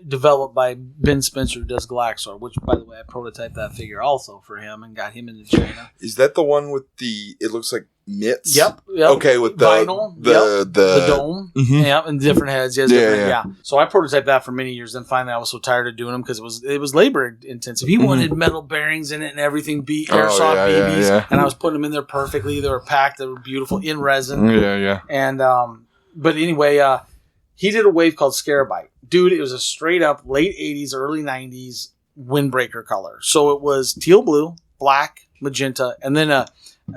developed by Ben Spencer, who does Galaxor, which, by the way, I prototyped that figure also for him and got him into China. Is that the one with it looks like mitts? Yep. Okay, with the vinyl, the dome, and different heads. Yeah. So I prototyped that for many years. Then finally, I was so tired of doing them because it was labor intensive. He wanted metal bearings in it and everything, airsoft BBs, and I was putting them in there perfectly. They were packed. They were beautiful in resin. Yeah. And but anyway, he did a wave called Scarabite. Dude, it was a straight up late 80s, early 90s windbreaker color. So it was teal blue, black, magenta, and then a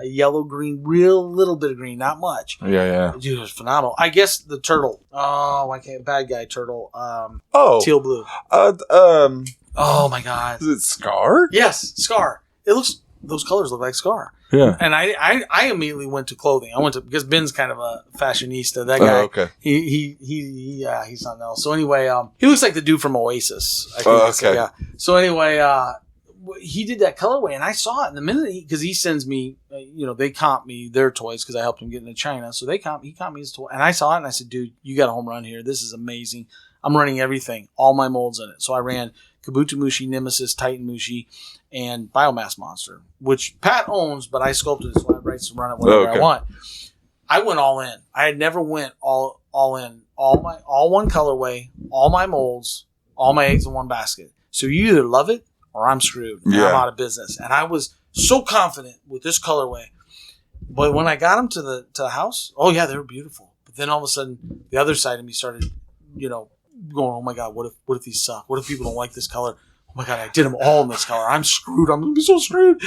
yellow green, real little bit of green, not much. Yeah. Dude, it was phenomenal. I guess the turtle. Oh, I can't. Bad guy turtle. Teal blue. Oh my God. Is it Scar? Yes, Scar. Those colors look like Scar. Yeah. And I immediately went to clothing. I went to, because Ben's kind of a fashionista. That guy. Oh, okay. He's something else. So anyway, he looks like the dude from Oasis. I think okay. Yeah. So anyway, he did that colorway, and I saw it. And the minute because he sends me, they comp me their toys because I helped him get into China. So he comped me his toy, and I saw it, and I said, dude, you got a home run here. This is amazing. I'm running everything, all my molds in it. So I ran Kabuto Mushi, Nemesis, Titan Mushi, and Biomass Monster, which Pat owns, but I sculpted it so I have rights to run it whenever I want. I went all in. I had never went all in. All one colorway, all my molds, all my eggs in one basket. So you either love it or I'm screwed. And I'm out of business. And I was so confident with this colorway. But when I got them to the house, oh yeah, they were beautiful. But then all of a sudden, the other side of me started, going, oh my God, what if these suck? What if people don't like this color? Oh my God, I did them all in this color. I'm screwed. I'm going to be so screwed.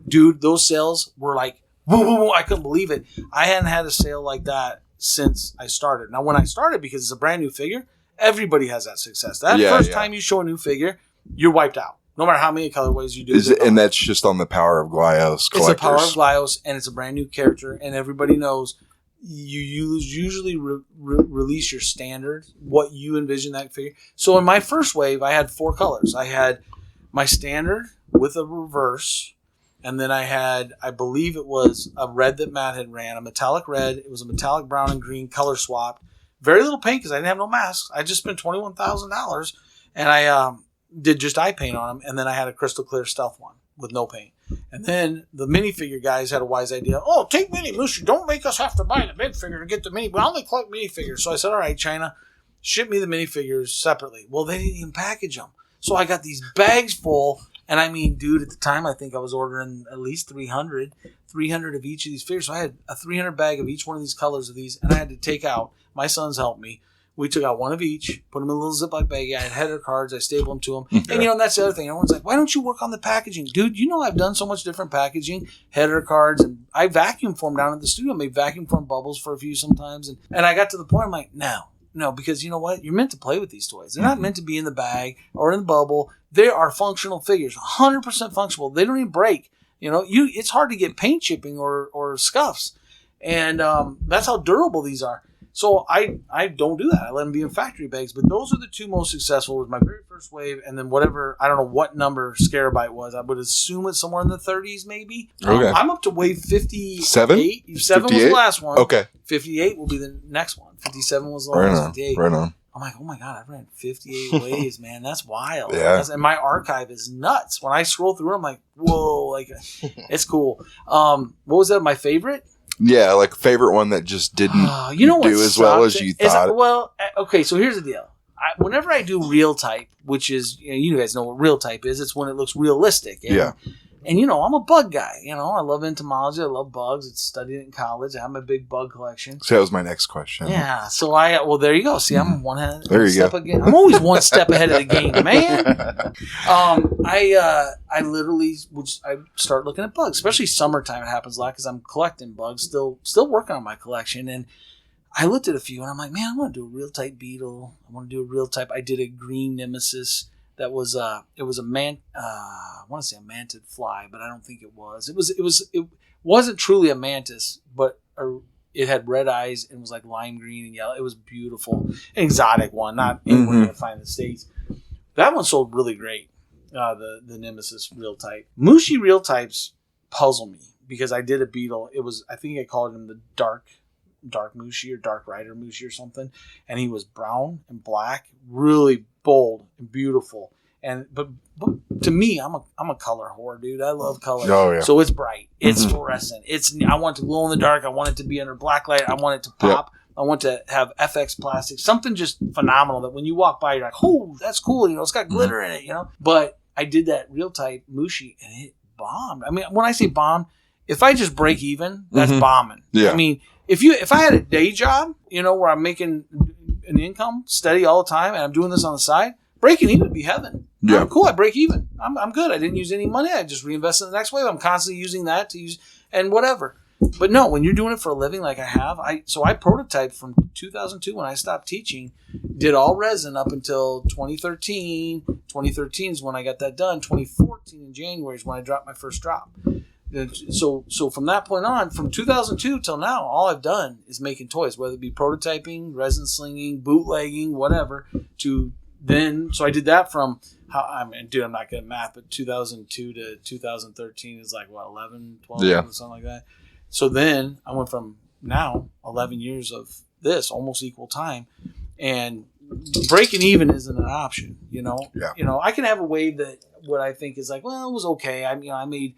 Dude, those sales were like, woo, woo, woo. I couldn't believe it. I hadn't had a sale like that since I started. Now, when I started, because it's a brand new figure, everybody has that success. That first time you show a new figure, you're wiped out. No matter how many colorways you do. And that's just on the Power of Glyos collectors. It's the Power of Glyos, and it's a brand new character, and everybody knows you usually release your standard, what you envision that figure. So in my first wave, I had 4 colors. I had my standard with a reverse, and then I had, I believe it was a red that Matt had ran, a metallic red. It was a metallic brown and green color swapped. Very little paint because I didn't have no masks. I just spent $21,000, and I did just eye paint on them, and then I had a crystal clear stealth one with no paint. And then the minifigure guys had a wise idea. Oh, take mini Mushi. Don't make us have to buy the big figure to get the mini. We only collect minifigures. So I said, all right, China, ship me the minifigures separately. Well, they didn't even package them. So I got these bags full. And I mean, dude, at the time, I think I was ordering at least 300 of each of these figures. So I had a 300 bag of each one of these colors of these. And I had to take out, my sons helped me. We took out one of each, put them in a little Ziploc bag. I had header cards. I stapled them to them. And, and that's the other thing. Everyone's like, why don't you work on the packaging? Dude, I've done so much different packaging, header cards, and I vacuum form down at the studio. I made vacuum form bubbles for a few sometimes. And I got to the point, I'm like, no, because you know what? You're meant to play with these toys. They're not meant to be in the bag or in the bubble. They are functional figures, 100% functional. They don't even break. It's hard to get paint chipping or scuffs. And that's how durable these are. So I don't do that. I let them be in factory bags. But those are the 2 most successful. Was my very first wave, and then whatever, I don't know what number Scarabite was. I would assume it's somewhere in the 30s maybe. Okay. I'm up to wave 58. 7 was the last one. Okay. 58 will be the next one. 57 was the last. 58. Right on. I'm like, oh my God, I've ran 58 waves, man. That's wild. Yeah. And my archive is nuts. When I scroll through, I'm like, whoa, it's cool. What was that? My favorite? Yeah, like favorite one that just didn't do as well as you thought. Okay, so here's the deal. Whenever I do real type, which is, you guys know what real type is, it's when it looks realistic. And, I'm a bug guy. I love entomology. I love bugs. I studied it in college. I have my big bug collection. So that was my next question. Yeah. So there you go. See, I'm there step again. I'm always one step ahead of the game, man. I literally I start looking at bugs, especially summertime. It happens a lot because I'm collecting bugs, still working on my collection. And I looked at a few and I'm like, man, I want to do a real type beetle. I want to do a real type. I did a green nemesis. that was it was a man. I want to say a mantid fly, but I don't think it was. It wasn't truly a mantis, but it had red eyes and was like lime green and yellow. It was beautiful, an exotic one, not anywhere you find in the States. That one sold really great. The Nemesis real type. Mushi real types puzzle me because I did a beetle. It was, I think I called him the dark Mushi or dark rider Mushi or something, and he was brown and black, really bold and beautiful. And but to me, I'm a color whore, dude. I love color. Oh, yeah. So it's bright, it's fluorescent, I want it to glow in the dark. I want it to be under black light. I want it to pop. Yep. I want to have FX plastic, something just phenomenal that when you walk by, you're like, oh, that's cool. It's got glitter in it, But I did that real type Mushi, and it bombed. I mean, when I say bomb, if I just break even, that's bombing. Yeah. I mean, if I had a day job, where I'm making an income steady all the time, and I'm doing this on the side, breaking even would be heaven. Yeah. Cool. I break even. I'm good. I didn't use any money. I just reinvest in the next wave. I'm constantly using that to use and whatever. But no, when you're doing it for a living like I have, I prototyped from 2002 when I stopped teaching, did all resin up until 2013. 2013 is when I got that done. 2014 in January is when I dropped my first drop. So from that point on, from 2002 till now, all I've done is making toys, whether it be prototyping, resin slinging, bootlegging, whatever. So I did that from I'm not good at math, but 2002 to 2013 is like what 11, 12 years or something like that. So then I went from now 11 years of this almost equal time, and breaking even isn't an option. Yeah. I can have a wave that what I think is like, well, it was okay. I made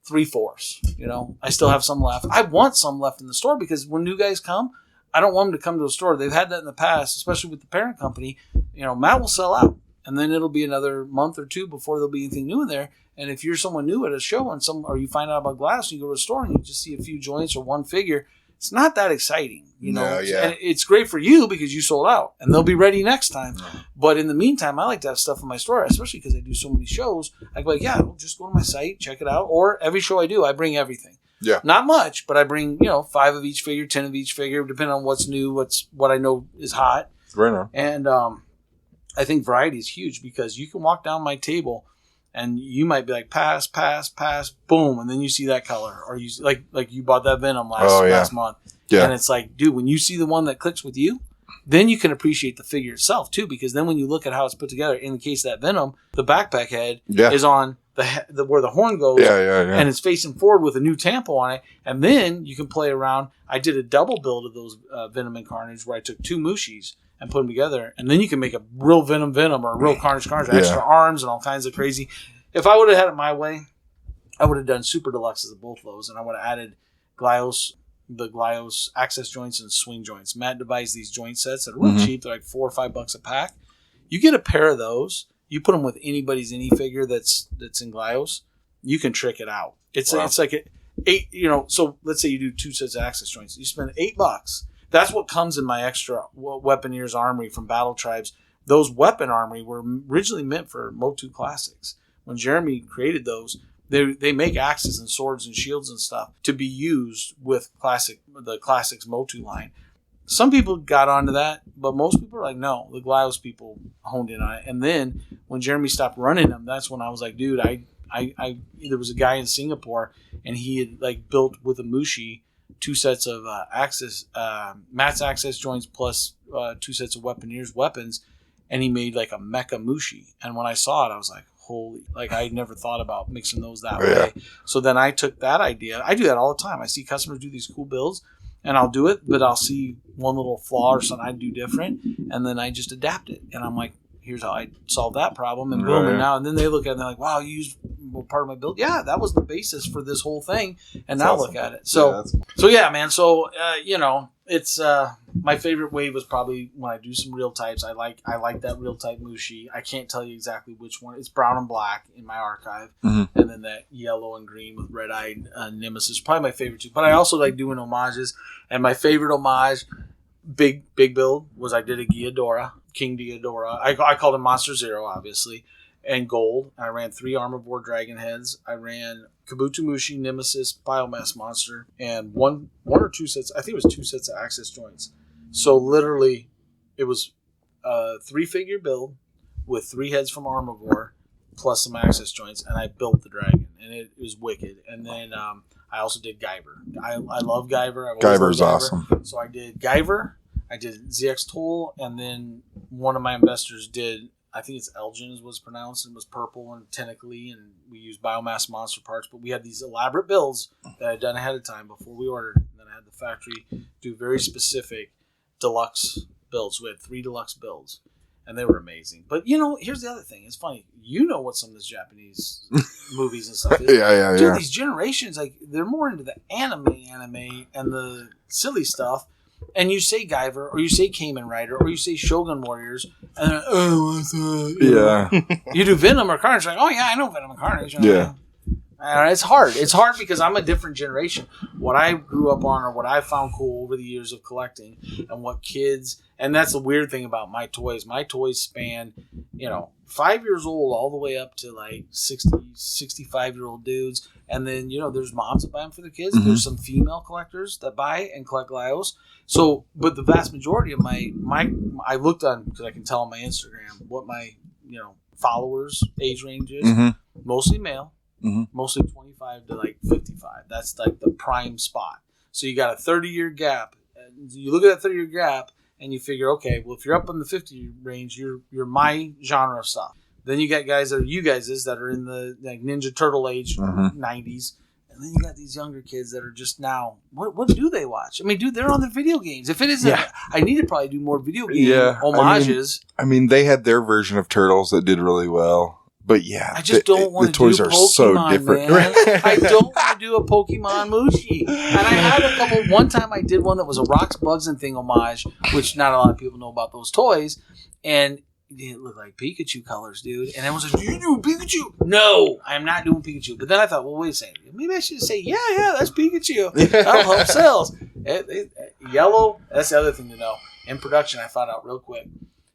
3/4. I still have some left. I want some left in the store because when new guys come, I don't want them to come to a store. They've had that in the past, especially with the parent company. Matt will sell out, and then it'll be another month or two before there'll be anything new in there. And if you're someone new at a show or you find out about glass, and you go to a store and you just see a few joints or one figure, it's not that exciting, No, yeah. And it's great for you because you sold out, and they'll be ready next time. But in the meantime, I like to have stuff in my store, especially because I do so many shows. I go like, I'll just go to my site, check it out, or every show I do, I bring everything. Yeah. Not much, but I bring 5 of each figure, 10 of each figure, depending on what's new, what I know is hot. Right on. And I think variety is huge because you can walk down my table and you might be like pass, boom, and then you see that color, or you like you bought that Venom last month, and it's like, dude, when you see the one that clicks with you, then you can appreciate the figure itself too, because then when you look at how it's put together, in the case of that Venom, the backpack head is on the where the horn goes, and it's facing forward with a new tampo on it, and then you can play around. I did a double build of those Venom and Carnage where I took 2 Mushis and put them together, and then you can make a real Venom or a real Carnage, extra arms and all kinds of crazy. If I would have had it my way, I would have done super deluxes of both of those, and I would have added the Glyos access joints and swing joints. Matt devised these joint sets that are real cheap. They're like $4 or $5 a pack. You get a pair of those, you put them with anybody's figure that's in Glyos, you can trick it out. It's like $8. So let's say you do 2 sets of access joints. You spend $8. That's what comes in my extra Weaponeers Armory from Battle Tribes. Those Weapon Armory were originally meant for Motu Classics. When Jeremy created those, they make axes and swords and shields and stuff to be used with the Classics Motu line. Some people got onto that, but most people are like, no, the Glyos people honed in on it. And then when Jeremy stopped running them, that's when I was like, dude, there was a guy in Singapore, and he had built with a Mushi 2 sets of Matt's access joints plus 2 sets of Weaponeers weapons, and he made a mecha Mushi. And when I saw it, I was like, holy, I never thought about mixing those that way. So then I took that idea. I do that all the time. I see customers do these cool builds, and I'll do it, but I'll see one little flaw or something I do different, and then I just adapt it. And I'm like, here's how I solved that problem, and boom, and now, and then they look at it and they're like, wow, you used part of my build. Yeah, that was the basis for this whole thing, and now look at it. So, yeah, man. So, it's my favorite wave was probably when I do some real types. I like that real type Mushi. I can't tell you exactly which one. It's brown and black in my archive, and then that yellow and green with red-eyed Nemesis. Probably my favorite too. But I also like doing homages, and my favorite homage, big build, was I did a King Ghidorah. I called him Monster Zero, obviously, and gold. I ran 3 Armor Boar Dragon heads. I ran Kabuto Mushi, Nemesis, Biomass Monster, and one or 2 sets. I think it was 2 sets of access joints. So literally, it was a 3-figure build with 3 heads from Armavor, plus some access joints, and I built the dragon, and it was wicked. And then I also did Guyver. I love Guyver. Guyver's awesome. So I did Guyver, I did ZX Toll, and then one of my investors did, I think it's Elgin was pronounced, and it was purple and tentacly, and we used biomass monster parts, but we had these elaborate builds that I had done ahead of time before we ordered, and then I had the factory do very specific deluxe builds. We had 3 deluxe builds, and they were amazing. But, here's the other thing. It's funny. What some of this Japanese movies and stuff is. Yeah. Dude, these generations, they're more into the anime and the silly stuff. And you say Guyver, or you say Kamen Rider, or you say Shogun Warriors, and they're like, oh, what's that? Yeah. You do Venom or Carnage, like, oh yeah, I know Venom and Carnage. Yeah. It's hard. It's hard because I'm a different generation. What I grew up on, or what I found cool over the years of collecting, and what kids, and that's the weird thing about my toys. My toys span, 5 years old all the way up to like 60, 65-year-old dudes. And then, there's moms that buy them for their kids. Mm-hmm. There's some female collectors that buy and collect Lyos. So, but the vast majority of my I looked on, because I can tell on my Instagram what my, followers' age range is. Mm-hmm. Mostly male. Mm-hmm. Mostly 25 to like 55. That's like the prime spot. So you got a 30-year gap. You look at that 30-year gap and you figure, okay, well, if you're up in the 50 range, you're my genre of stuff. Then you got guys that are you guys' that are in the like Ninja Turtle age, 90s. And then you got these younger kids that are just now, what do they watch? I mean, dude, they're on their video games. If it isn't, I need to probably do more video game homages. I mean, they had their version of Turtles that did really well. But yeah, I just don't want to do toys are Pokemon, so different. Man. I don't want to do a Pokemon Mushi. And I had a couple. One time I did one that was a Rocks, Bugs, and Thing homage, which not a lot of people know about those toys. And it looked like Pikachu colors, dude. And everyone said, "Do you do Pikachu?" No, I'm not doing Pikachu. But then I thought, well, wait a second. Maybe I should say, yeah, that's Pikachu. That'll help sales. Yellow, that's the other thing to know. In production, I found out real quick.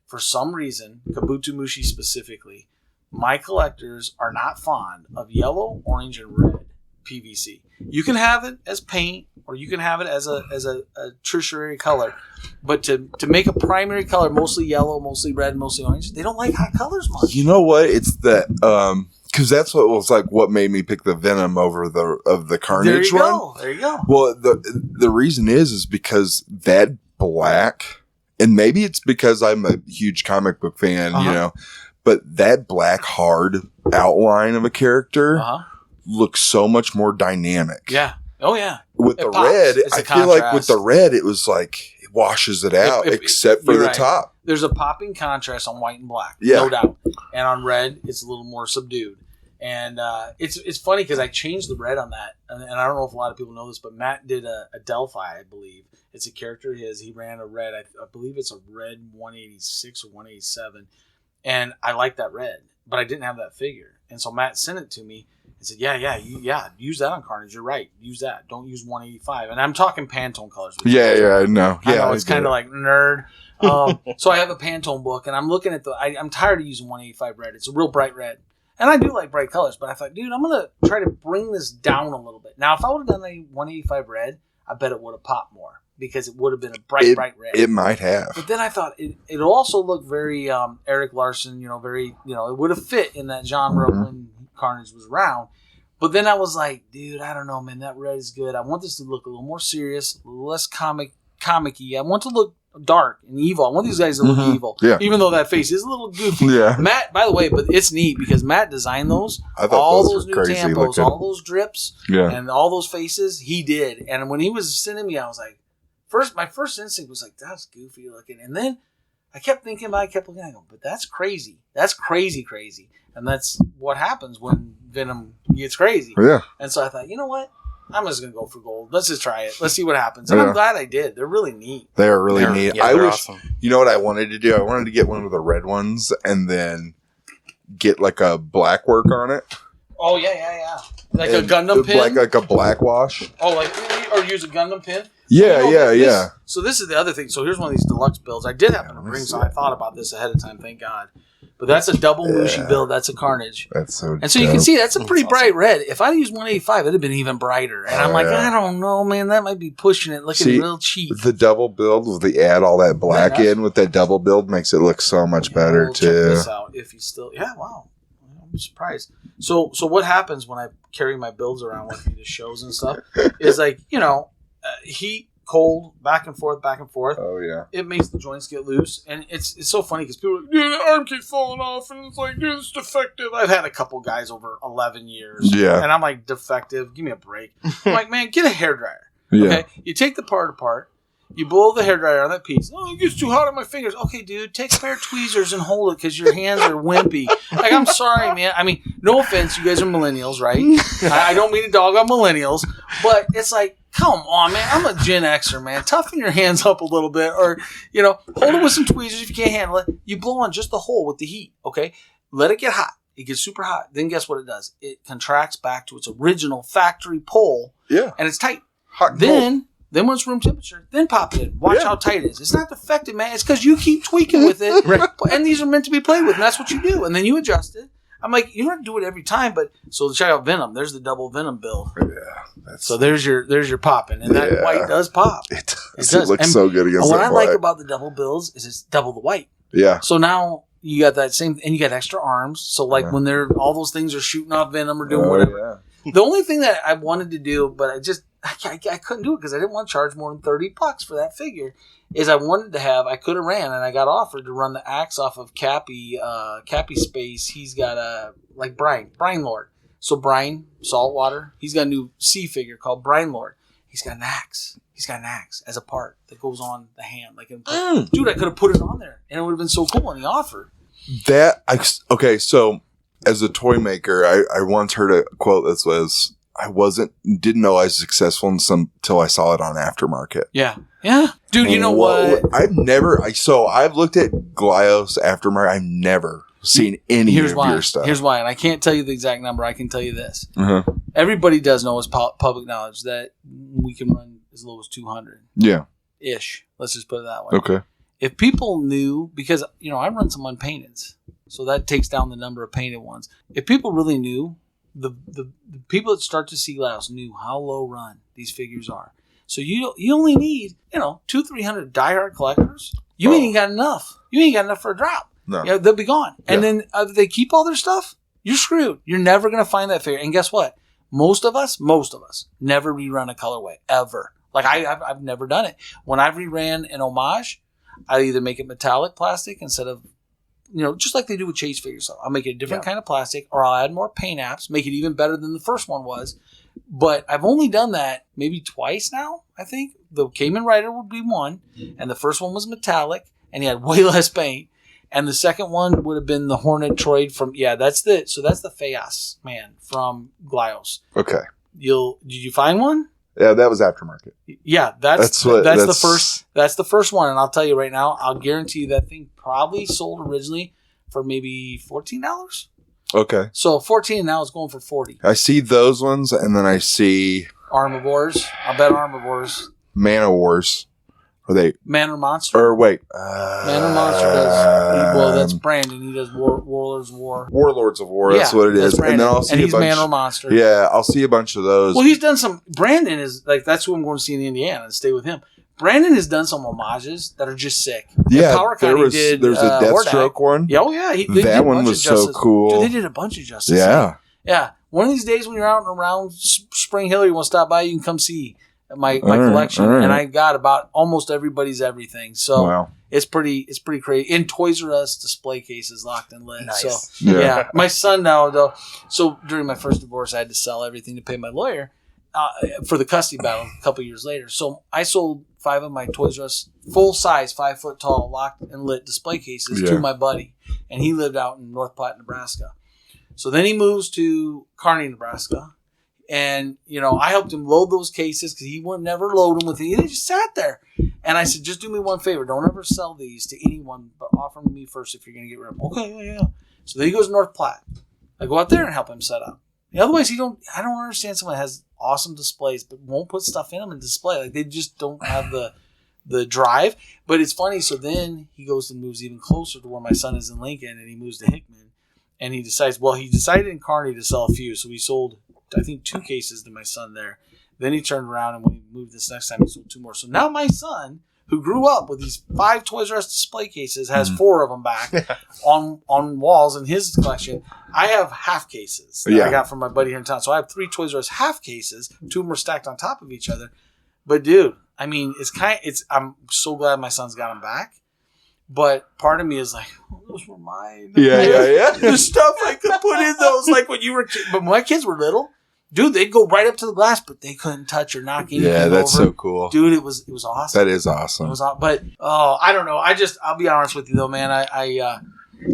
For some reason, Kabuto Mushi specifically, my collectors are not fond of yellow, orange, and red PVC. You can have it as paint, or you can have it as a tertiary color. But to make a primary color, mostly yellow, mostly red, mostly orange, they don't like hot colors much. You know what? It's that because that's what was like what made me pick the Venom over the Carnage one. There you go. Well, the reason is because that black, and maybe it's because I'm a huge comic book fan, but that black hard outline of a character looks so much more dynamic. Yeah. Oh yeah. With the red, I feel like with the red, it was like it washes it out, except for the top. There's a popping contrast on white and black, yeah, no doubt. And on red, it's a little more subdued. And it's funny because I changed the red on that, and I don't know if a lot of people know this, but Matt did a Delphi, I believe. It's a character of his. He ran a red. I believe it's a red 186 or 187. And I like that red, but I didn't have that figure. And so Matt sent it to me and said, use that on Carnage. You're right. Use that. Don't use 185. And I'm talking Pantone colors. I know. I know it's kind of like nerd. So I have a Pantone book, and I'm looking at I'm tired of using 185 red. It's a real bright red. And I do like bright colors, but I thought, dude, I'm going to try to bring this down a little bit. Now, if I would have done a 185 red, I bet it would have popped more. Because it would have been a bright red. It might have. But then I thought it'll also look very Eric Larson, very, it would have fit in that genre when Carnage was around. But then I was like, dude, I don't know, man, that red is good. I want this to look a little more serious, a little less comic-y. I want to look dark and evil. I want these guys to look evil. Yeah. Even though that face is a little goofy. Yeah. Matt, by the way, but it's neat because Matt designed those. I thought all those new tampos, all those drips, and all those faces, he did. And when he was sending me, I was like, my first instinct was like, that's goofy looking. And then I kept thinking about it, I kept looking at it, but that's crazy. That's crazy. And that's what happens when Venom gets crazy. Yeah. And so I thought, you know what? I'm just going to go for gold. Let's just try it. Let's see what happens. And I'm glad I did. They're really neat. They are really neat. Yeah, they're awesome. You know what I wanted to do? I wanted to get one of the red ones and then get like a black work on it. Oh, yeah. Like a Gundam pin? Like a black wash. Oh, or use a Gundam pin? Yeah. So this is the other thing. So here's one of these deluxe builds. I did happen to bring, so I thought about this ahead of time. Thank God. But that's a double Mushi build. That's a Carnage. That's so. And so you can see that's a pretty bright red. If I'd used 185, it'd have been even brighter. And I'm like, I don't know, man. That might be pushing it, looking real cheap. The double build with the add all that black in with that double build makes it look so much better we'll too. Check this out if you still. Yeah, wow. I'm surprised. So what happens when I carry my builds around with me to shows and stuff is like, heat, cold, back and forth. Oh yeah. It makes the joints get loose, and it's so funny because people are like, dude, the arm keeps falling off, and it's like, dude, it's defective. I've had a couple guys over 11 years, and I'm like, defective? Give me a break. I'm like, man, get a hairdryer. Yeah. Okay, you take the part apart. You blow the hairdryer on that piece. Oh, it gets too hot on my fingers. Okay, dude, take a pair of tweezers and hold it because your hands are wimpy. Like, I'm sorry, man. I mean, no offense, you guys are millennials, right? I don't mean to dog on millennials, but it's like, come on, man. I'm a Gen Xer, man. Toughen your hands up a little bit, or hold it with some tweezers if you can't handle it. You blow on just the hole with the heat. Okay, let it get hot. It gets super hot. Then guess what it does? It contracts back to its original factory pull. Yeah, and it's tight. Hot. Then when it's room temperature, then pop it in. Watch how tight it is. It's not defective, man. It's because you keep tweaking with it. And these are meant to be played with, and that's what you do. And then you adjust it. I'm like, you don't have to do it every time, but so check out Venom. There's the double Venom build. Yeah. So there's your popping. And that white does pop. It does. It looks so good against what that I white. like about the double builds is it's double the white. Yeah. So now you got that same, and you got extra arms. So like when all those things are shooting off Venom or doing whatever. Yeah. The only thing that I wanted to do, but I couldn't do it because I didn't want to charge more than $30 for that figure, is I wanted to have, I could have ran, and I got offered to run the axe off of Cappy Space. He's got a, like Brine Lord. So Brine, Saltwater, he's got a new sea figure called Brine Lord. He's got an axe. As a part that goes on the hand. Dude, I could have put it on there, and it would have been so cool, and he offered. Okay, so as a toy maker, I once heard a quote that was, didn't know I was successful until I saw it on Aftermarket. Yeah. Dude, you know what? I've looked at Glyos Aftermarket. I've never seen any of your stuff. Here's why, and I can't tell you the exact number. I can tell you this. Uh-huh. Everybody does know, it's public knowledge, that we can run as low as 200. Yeah. Ish. Let's just put it that way. Okay. If people knew, because, I run some unpainteds, so that takes down the number of painted ones. If people really knew, the people that start to see Glyos knew how low run these figures are. So you only need, 200-300 diehard collectors. You ain't got enough. You ain't got enough for a drop. No. They'll be gone. And then if they keep all their stuff, you're screwed. You're never going to find that figure. And guess what? Most of us never rerun a colorway, ever. Like, I've never done it. When I've reran an homage, I either make it metallic plastic instead of, just like they do with chase figures. So I'll make it a different kind of plastic, or I'll add more paint apps, make it even better than the first one was. But I've only done that maybe twice now, I think. The Cayman Rider would be one, and the first one was metallic, and he had way less paint. And the second one would have been the Hornet Troid from, that's the Feas man from Glyos. Okay. Did you find one? Yeah, that was Aftermarket. Yeah, that's the first one, and I'll tell you right now, I'll guarantee you that thing probably sold originally for maybe $14. Okay. So $14 now is going for $40. I see those ones, and then I see Armivores. I'll bet Armivores. Man Wars. Are they Man or Monster? Or wait, Man or Monster does. Well, that's Brandon. He does Warlords of War. Warlords of War. That's what it is. Brandon. And then I'll see he's Man or Monster. Yeah, I'll see a bunch of those. Well, he's done some. Brandon is like, that's who I'm going to see in Indiana and stay with him. Brandon has done some homages that are just sick. Yeah, there's a Deathstroke one. Yeah, oh yeah, that one was so cool. Dude, they did a bunch of justice. Yeah. One of these days when you're out and around Spring Hill, you want to stop by, you can come see my collection, and I got about almost everybody's everything. So it's pretty crazy. In Toys R Us display cases, locked and lit. Nice. So my son now though. So during my first divorce, I had to sell everything to pay my lawyer for the custody battle a couple years later. So I sold 5 of my Toys R Us full size, 5 foot tall, locked and lit display cases to my buddy, and he lived out in North Platte, Nebraska. So then he moves to Kearney, Nebraska. And, I helped him load those cases because he would never load them with it. They just sat there. And I said, just do me one favor. Don't ever sell these to anyone, but offer them to me first if you're going to get rid of them. Okay, yeah. So then he goes to North Platte. I go out there and help him set up. Otherwise, I don't understand someone that has awesome displays but won't put stuff in them and display. Like, they just don't have the the drive. But it's funny. So then he goes and moves even closer to where my son is in Lincoln, and he moves to Hickman, and he decided in Kearney to sell a few. So he sold, I think, 2 cases to my son there. Then he turned around, and when he moved this next time, he sold 2 more. So now my son, who grew up with these 5 Toys R Us display cases, has 4 of them back on walls in his collection. I have half cases that I got from my buddy here in town. So I have 3 Toys R Us half cases. 2 of them are stacked on top of each other. But dude, I mean, I'm so glad my son's got them back. But part of me is like, oh, those were mine. Yeah. The stuff I could put in those, like when you were, but when my kids were little, dude, they'd go right up to the glass, but they couldn't touch or knock anything over. Yeah, that's so cool. Dude, it was awesome. That is awesome. It was awesome. But, I don't know. I'll be honest with you though, man. I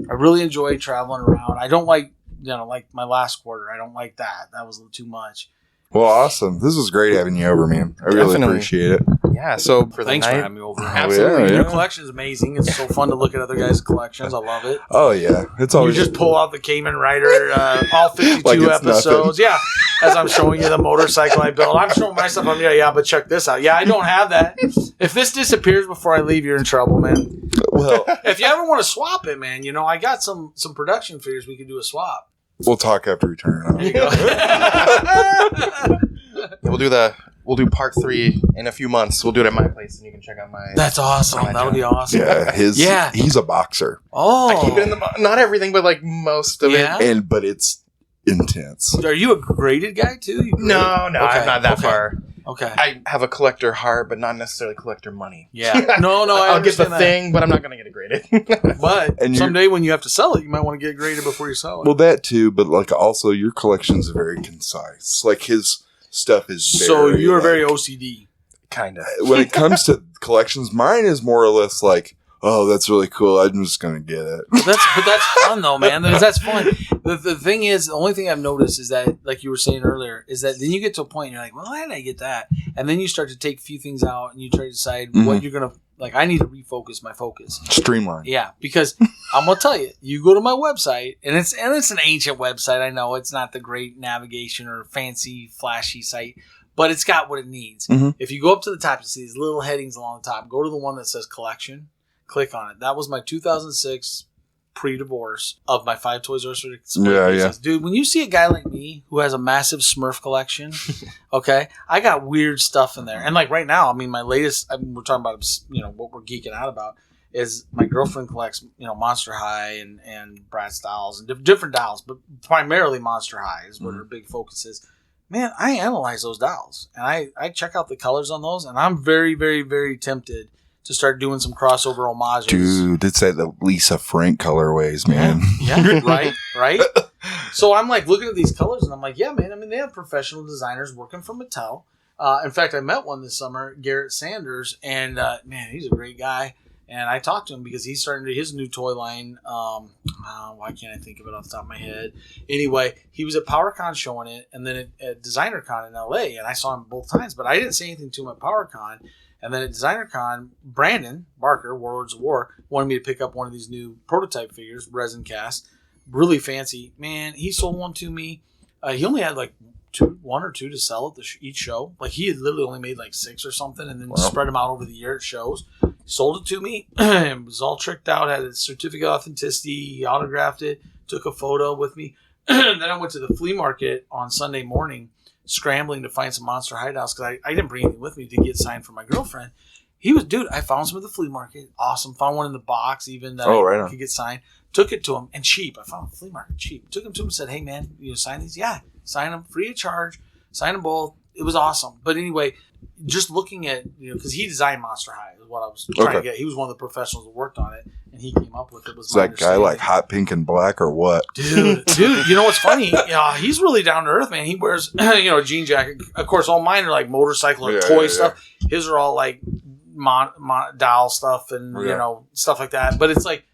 really enjoy traveling around. I don't like, like my last quarter. I don't like that. That was a little too much. Well, awesome. This was great having you over, man. I really appreciate it. Yeah, so for Thanks the night, for having me over. Absolutely. Your collection is amazing. It's so fun to look at other guys' collections. I love it. Oh, yeah. It's You always just pull out the Cayman Rider, all 52 Like it's episodes. Yeah, as I'm showing you the motorcycle I built. I'm showing my stuff. But check this out. Yeah, I don't have that. If this disappears before I leave, you're in trouble, man. Well, If you ever want to swap it, man, I got some production figures we could do a swap. we'll talk after we turn it on. There you go. We'll do part 3 in a few months. We'll do it at my place, and you can check out my. That's awesome. That would be awesome. Yeah, he's a boxer. Oh. I keep it in the not everything, but like most of it. But it's intense. Are you a graded guy too? No, Okay, I'm not that far. Okay. I have a collector heart, but not necessarily collector money. Yeah. No, I'll get the understand that. thing, but I'm not going to get it graded. But And someday when you have to sell it, you might want to get it graded before you sell it. Well, that too, but like also your collection's very concise. Like his stuff is very, so you're very OCD. Kind of. When it comes to collections, mine is more or less like, oh, that's really cool. I'm just gonna get it. But that's fun though, man. That's fun. The thing is, the only thing I've noticed is that, like you were saying earlier, is that then you get to a point and you're like, well, why did I get that? And then you start to take a few things out and you try to decide what you're gonna like. I need to refocus my focus. Streamline. Yeah, because I'm gonna tell you, you go to my website and it's an ancient website. I know it's not the great navigation or fancy flashy site, but it's got what it needs. If you go up to the top, you see these little headings along the top. Go to the one that says collection. Click on it. That was my 2006 pre-divorce of my 5 Toys R Us display pieces. Dude, when you see a guy like me who has a massive Smurf collection, okay, I got weird stuff in there. And like right now, I mean, my latest, we're talking about, what we're geeking out about is my girlfriend collects, Monster High and Bratz dolls and different dolls, but primarily Monster High is what her big focus is. Man, I analyze those dolls and I check out the colors on those, and I'm very, very, very tempted to start doing some crossover homages. Dude, it's like the Lisa Frank colorways, man. Yeah, right? So I'm like looking at these colors and I'm like, yeah, man, I mean, they have professional designers working for Mattel. In fact, I met one this summer, Garrett Sanders, and man, he's a great guy. And I talked to him because he's starting to his new toy line. Why can't I think of it off the top of my head? Anyway, he was at PowerCon showing it, and then at DesignerCon in LA, and I saw him both times, but I didn't say anything to him at PowerCon. And then at DesignerCon, Brandon Barker, Warlords of War, wanted me to pick up one of these new prototype figures, resin cast, really fancy. Man, he sold one to me. He only had like one or two to sell at each show. Like he had literally only made like 6 or something, and then spread them out over the year at shows. Sold it to me. It was all tricked out. Had a certificate of authenticity. He autographed it. Took a photo with me. Then I went to the flea market on Sunday morning, scrambling to find some Monster High dolls because I didn't bring anything with me to get signed for my girlfriend. I found some at the flea market. Awesome. Found one in the box even that I could get signed. Took it to him, and cheap. I found a flea market cheap. Took him to him and said, hey, man, sign these? Yeah. Sign them free of charge. Sign them both. It was awesome. But anyway, just looking at, because he designed Monster High is what I was trying to get. He was one of the professionals that worked on it, and he came up with it. Is that guy like hot pink and black or what? Dude, you know what's funny? He's really down to earth, man. He wears, a jean jacket. Of course, all mine are like motorcycle and toy stuff. His are all like doll stuff and, stuff like that. But it's like,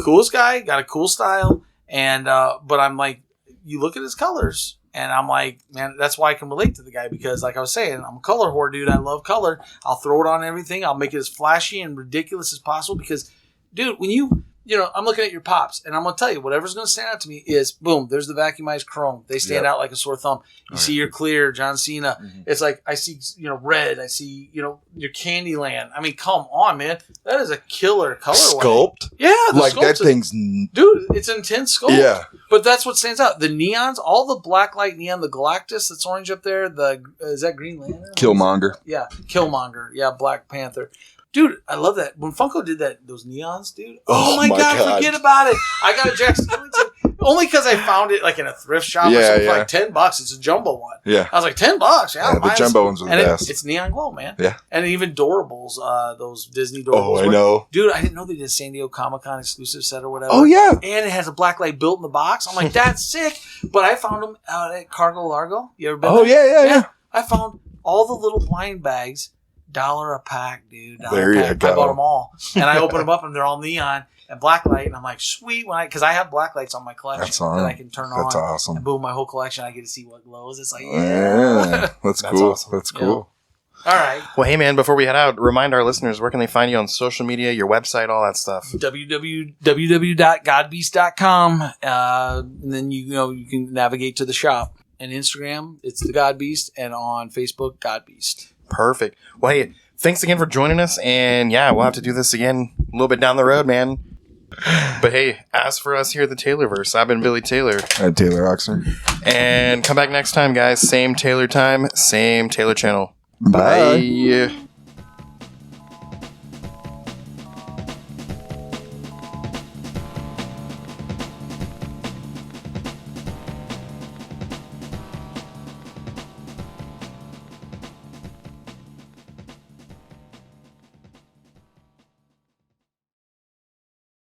coolest guy, got a cool style. And, but I'm like, you look at his colors. And I'm like, man, that's why I can relate to the guy because, like I was saying, I'm a color whore, dude. I love color. I'll throw it on everything. I'll make it as flashy and ridiculous as possible because, dude, when you I'm looking at your pops, and I'm going to tell you, whatever's going to stand out to me is, boom, there's the vacuumized chrome. They stand out like a sore thumb. You see your clear, John Cena. Mm-hmm. It's like, I see, red. I see, your Candyland. I mean, come on, man. That is a killer colorway. Sculpt? Yeah. Like, that thing's... Dude, it's intense sculpt. Yeah. But that's what stands out. The neons, all the black light neon, the Galactus that's orange up there, is that Green Lantern? Killmonger. Yeah, Killmonger. Yeah, Black Panther. Dude, I love that. When Funko did those neons, dude. Oh my God, forget about it. I got a Jack Skellington. Only because I found it like in a thrift shop or something for like $10. It's a jumbo one. Yeah. I was like, $10. Yeah, the jumbo ones are the best. It's neon glow, man. Yeah. And even Doorables, those Disney Doorables. Oh, I know. Dude, I didn't know they did a San Diego Comic-Con exclusive set or whatever. Oh, yeah. And it has a black light built in the box. I'm like, that's sick. But I found them out at Cargo Largo. You ever been there? Yeah. I found all the little blind bags. $1 a pack, dude. There you go. I bought them all. And I opened them up and they're all neon and black light. And I'm like, sweet. Because I have black lights on my collection that I can turn on. That's awesome. And boom, my whole collection, I get to see what glows. It's like, That's cool. Awesome. That's cool. Yeah. All right. Well, hey, man, before we head out, remind our listeners, where can they find you on social media, your website, all that stuff? www.godbeast.com. And then, you can navigate to the shop. And Instagram, it's the Godbeast. And on Facebook, Godbeast. Perfect. Well, hey, thanks again for joining us. And yeah, we'll have to do this again a little bit down the road, man. But hey, as for us here at the Taylorverse, I've been Billy Taylor. I'm Taylor Oxner. And come back next time, guys. Same Taylor time, same Taylor channel. Bye. Bye.